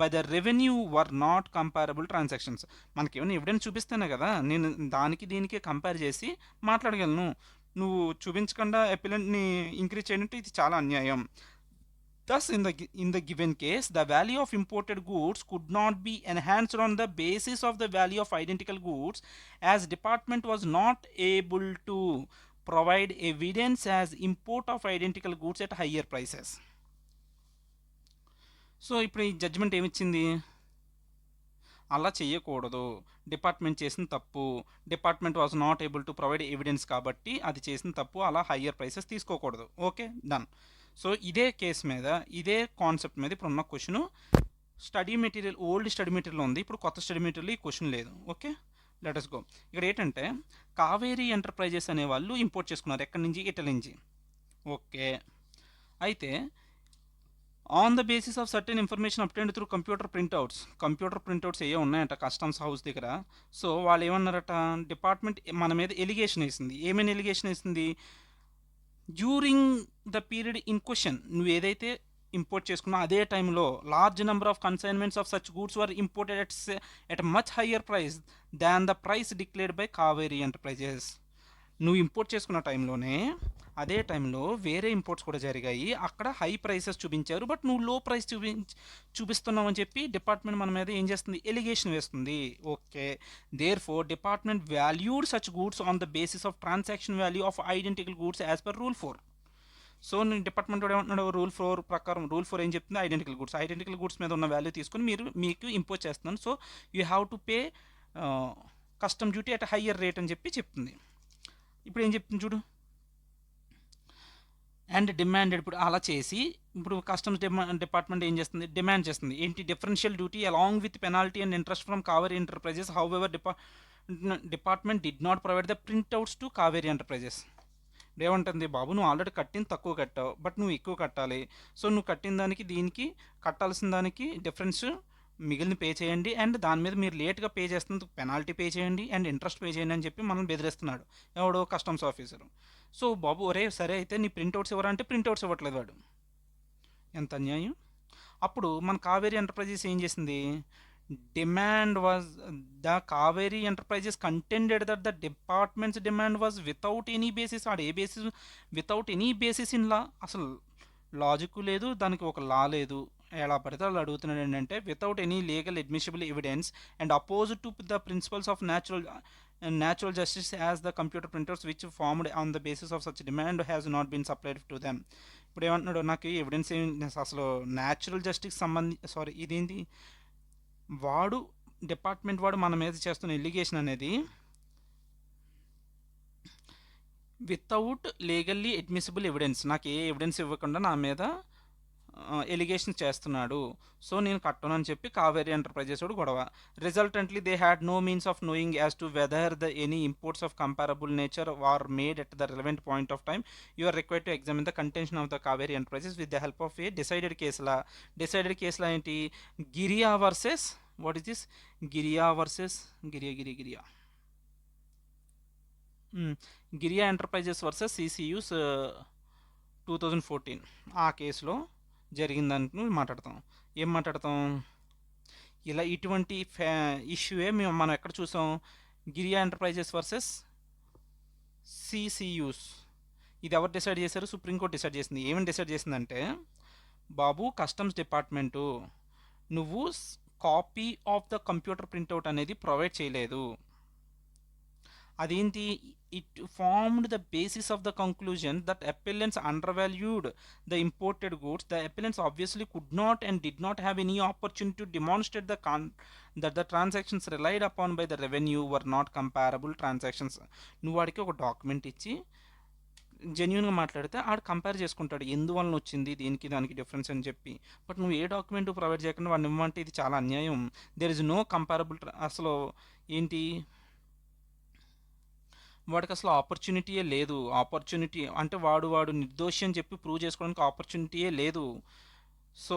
by the revenue were not comparable transactions. మనకి ఏమైనా evidence చూపిస్తేనే కదా నేను దానికి దీనికి compare చేసి మాట్లాడగలను. నువ్వు చూపించకుండా అపీలెంట్ని ఇంక్రీజ్ చేయడంటే ఇది చాలా అన్యాయం. Thus, in the given case, the value of imported goods could not be enhanced on the basis of the value of identical goods, as department was not able to provide evidence as import of identical goods at higher prices. So ఇప్పుడు ఈ judgement ఏమిచ్చింది, అలా చేయకూడదు, department చేసిన తప్పు, department was not able to provide evidence కాబట్టి అది చేసిన తప్పు, అలా హయ్యర్ ప్రైసెస్ తీసుకోకూడదు. Okay done. సో ఇదే కేసు మీద ఇదే కాన్సెప్ట్ మీద ఇప్పుడు ఉన్న question study material, old study material ఉంది, ఇప్పుడు కొత్త స్టడీ మెటీరియల్ ఈ క్వశ్చన్ లేదు. Okay let us go. ఇక్కడ ఏంటంటే కావేరీ ఎంటర్ప్రైజెస్ అనే వాళ్ళు ఇంపోర్ట్ చేసుకున్నారు ఎక్కడి నుంచి, ఇటలీ నుంచి. ఓకే అయితే on the basis of certain information obtained through computer printouts ఏ ఉన్నాయంట కస్టమ్స్ హౌస్ దగ్గర. సో వాళ్ళు ఏమన్నారట, డిపార్ట్మెంట్ మన మీద ఎలిగేషన్ వేసింది. ఏమైనా ఎలిగేషన్ వేసింది, during the period in question నువ్వు ఏదైతే ఇంపోర్ట్ చేసుకున్నా అదే టైంలో large number of consignments of such goods were imported at much higher price than the price declared by Kaveri enterprises. నువ్వు ఇంపోర్ట్ చేసుకున్న టైంలోనే అదే టైంలో వేరే ఇంపోర్ట్స్ కూడా జరిగాయి, అక్కడ హై ప్రైసెస్ చూపించారు, బట్ నువ్వు లో ప్రైస్ చూపిస్తున్నావు అని చెప్పి డిపార్ట్మెంట్ మన మీద ఏం చేస్తుంది, ఎలిగేషన్ వేస్తుంది. Okay therefore department valued such goods on the basis of transaction value of identical goods as per rule 4. సో నేను డిపార్ట్మెంట్ కూడా ఏమంటున్నాడు, రూల్ 4 ప్రకారం, రూల్ 4 ఏం చెప్తుంది, ఐడెంటికల్ గూడ్స్ మీద ఉన్న వాల్యూ తీసుకుని మీకు ఇంపోర్ట్ చేస్తున్నాను, so you have to pay custom duty at higher rate అని చెప్పి చెప్తుంది. ఇప్పుడు ఏం చెప్తుంది చూడు, అండ్ డిమాండెడ్. ఇప్పుడు అలా చేసి ఇప్పుడు కస్టమ్స్ డిపార్ట్మెంట్ ఏం చేస్తుంది, డిమాండ్ చేస్తుంది ఏంటి, differential duty along with penalty and interest from Kaveri enterprises. How ever department did not provide the printouts to Kaveri enterprises. ఏమంటుంది, బాబు నువ్వు ఆల్రెడీ కట్టింది తక్కువ కట్టావు, బట్ నువ్వు ఎక్కువ కట్టాలి, సో నువ్వు కట్టిన దానికి దీనికి కట్టాల్సిన దానికి డిఫరెన్స్ మిగిలిన పే చేయండి, అండ్ దాని మీద మీరు లేట్గా పే చేస్తున్నందుకు పెనాల్టీ పే చేయండి అండ్ ఇంట్రెస్ట్ పే చేయండి అని చెప్పి మనం బెదిరిస్తున్నాడు ఎవడో కస్టమ్స్ ఆఫీసరు. సో బాబు ఒరే సరే అయితే నీ ప్రింట్అవుట్స్ ఇవ్వరా అంటే ప్రింట్అవుట్స్ ఇవ్వట్లేదు వాడు. ఎంత అన్యాయం. అప్పుడు మన కావేరీ ఎంటర్ప్రైజెస్ ఏం చేసింది, demand was the Kaveri enterprises contended that the department's demand was without any basis. ఆడ ఏ basis, without any basis in law, అసలు లాజిక్ లేదు, దానికి ఒక లా లేదు, ఎలా పడితే వాళ్ళు అడుగుతున్నాడు ఏంటంటే without any legal admissible evidence and opposed to the principles of natural justice as the computer printers which formed on the basis of such demand has not been supplied to them. ఇప్పుడు ఏమంటున్నాడు, నాకు evidence అసలు natural justice ఇదేంటి, వాడు department వాడు మన మీద చేస్తున్న ఎలిగేషన్ అనేది వితౌట్ లీగల్లీ అడ్మిసిబుల్ ఎవిడెన్స్, నాకు ఏ ఎవిడెన్స్ ఇవ్వకుండా నా మీద ఎలిగేషన్ చేస్తున్నాడు. సో నేను కట్టను అని చెప్పి కావేరీ ఎంటర్ప్రైజెస్ వాడు గొడవ. Resultantly they had no means of knowing as to whether the any imports of comparable nature are made at the relevant point of time. You are required to examine the contention of the Kaveri enterprises with the help of a decided కేసులా. Decided కేసులా ఏంటి? Giriya versus what is this? Giriya versus Giriya Giriya enterprises versus CCUs 2014 ఆ కేసులో జరిగిందని మాట్లాడతాం. ఏం మాట్లాడతాం? ఇలా ఇటువంటి ఇష్యూయే మనం ఎక్కడ చూసాం? గిరియా ఎంటర్ప్రైజెస్ వర్సెస్ సిసియూస్. ఇది ఎవరు డిసైడ్ చేశారు? సుప్రీంకోర్టు డిసైడ్ చేసింది. ఏమని డిసైడ్ చేసిందంటే, బాబు కస్టమ్స్ డిపార్ట్మెంటు నువ్వు copy of the computer printout అనేది ప్రొవైడ్ చేయలేదు. అదేంటి? It formed the basis of the conclusion that appellants undervalued the imported goods. The appellants obviously could not and did not have any opportunity to demonstrate that the transactions relied upon by the revenue were not comparable transactions. నువ్వు వాడికి ఒక document ఇచ్చి జెన్యున్గా మాట్లాడితే ఆడు compare చేసుకుంటాడు ఎందువలన వచ్చింది దీనికి దానికి డిఫరెన్స్ అని చెప్పి. బట్ నువ్వు ఏ డాక్యుమెంట్ ప్రొవైడ్ చేయకుండా వాడిని ఇవ్వమంటే ఇది చాలా అన్యాయం. There is no comparable. అసలు ఏంటి, వాడికి అసలు ఆపర్చునిటీయే లేదు. ఆపర్చునిటీ అంటే వాడు నిర్దోషి అని చెప్పి ప్రూవ్ చేసుకోవడానికి ఆపర్చునిటీయే లేదు. సో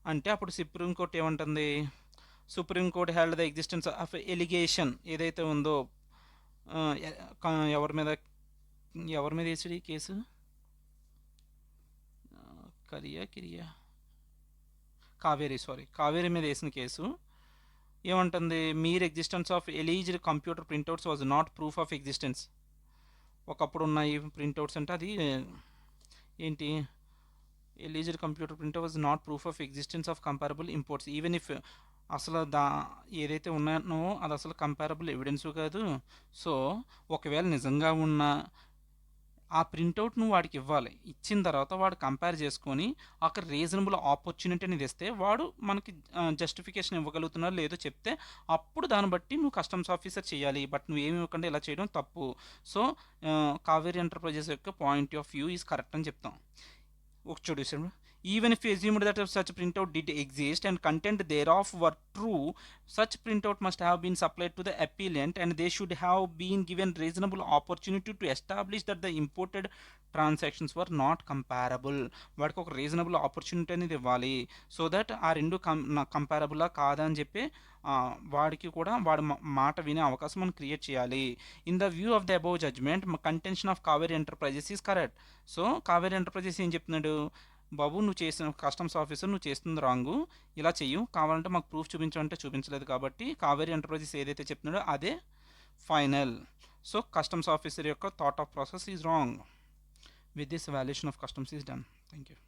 అంటే అప్పుడు సుప్రీంకోర్టు ఏమంటుంది? Supreme court held the existence of allegation ఏదైతే ఉందో, ఎవరి మీద వేసాడు ఈ కేసు? కావేరీ మీద వేసిన కేసు ఏమంటుంది? Mere existence of alleged computer printouts was not proof of existence. ఒకప్పుడు ఉన్నాయి ప్రింట్అవుట్స్ అంటే అది ఏంటి? Alleged computer printout was not proof of existence of comparable imports even if. అసలు ఏదైతే ఉన్నానో అది అసలు కంపారబుల్ ఎవిడెన్స్ కాదు. సో ఒకవేళ నిజంగా ఉన్న ఆ ప్రింట్అవుట్ నువ్వు వాడికి ఇవ్వాలి. ఇచ్చిన తర్వాత వాడు కంపేర్ చేసుకొని అక్కడ రీజనబుల్ ఆపర్చునిటీ అనేది ఇస్తే వాడు మనకి జస్టిఫికేషన్ ఇవ్వగలుగుతున్నారో లేదో చెప్తే అప్పుడు దాన్ని బట్టి నువ్వు కస్టమ్స్ ఆఫీసర్ చేయాలి. బట్ నువ్వు ఏమి ఇవ్వకుండా ఇలా చేయడం తప్పు. సో కావేరీ ఎంటర్ప్రైజెస్ యొక్క point of view is correct అని చెప్తాం. ఒక చూడు, even if you assumed that such printout did exist and content thereof were true, such printout must have been supplied to the appellant and they should have been given reasonable opportunity to establish that the imported transactions were not comparable. వాడికి ఒక reasonable opportunity అనేది ఇవ్వాలి. So that ఆ రెండు కంపారబులా కాదా అని చెప్పి వాడికి కూడా వాడి మాట వినే అవకాశం మనం క్రియేట్ చేయాలి. In the view of the above judgement contention of Kaveri Enterprises is correct. So Kaveri enterprises ఏం చెప్తున్నాడు? బాబు నువ్వు చేసిన కస్టమ్స్ ఆఫీసర్ నువ్వు చేస్తుంది రాంగు, ఇలా చెయ్యు, కావాలంటే మాకు ప్రూఫ్ చూపించమంటే చూపించలేదు. కాబట్టి కావేరీ ఎంటర్ప్రైజెస్ ఏదైతే చెప్తున్నాడో అదే ఫైనల్. సో కస్టమ్స్ ఆఫీసర్ యొక్క thought of process is wrong. With this valuation of customs is done. Thank you.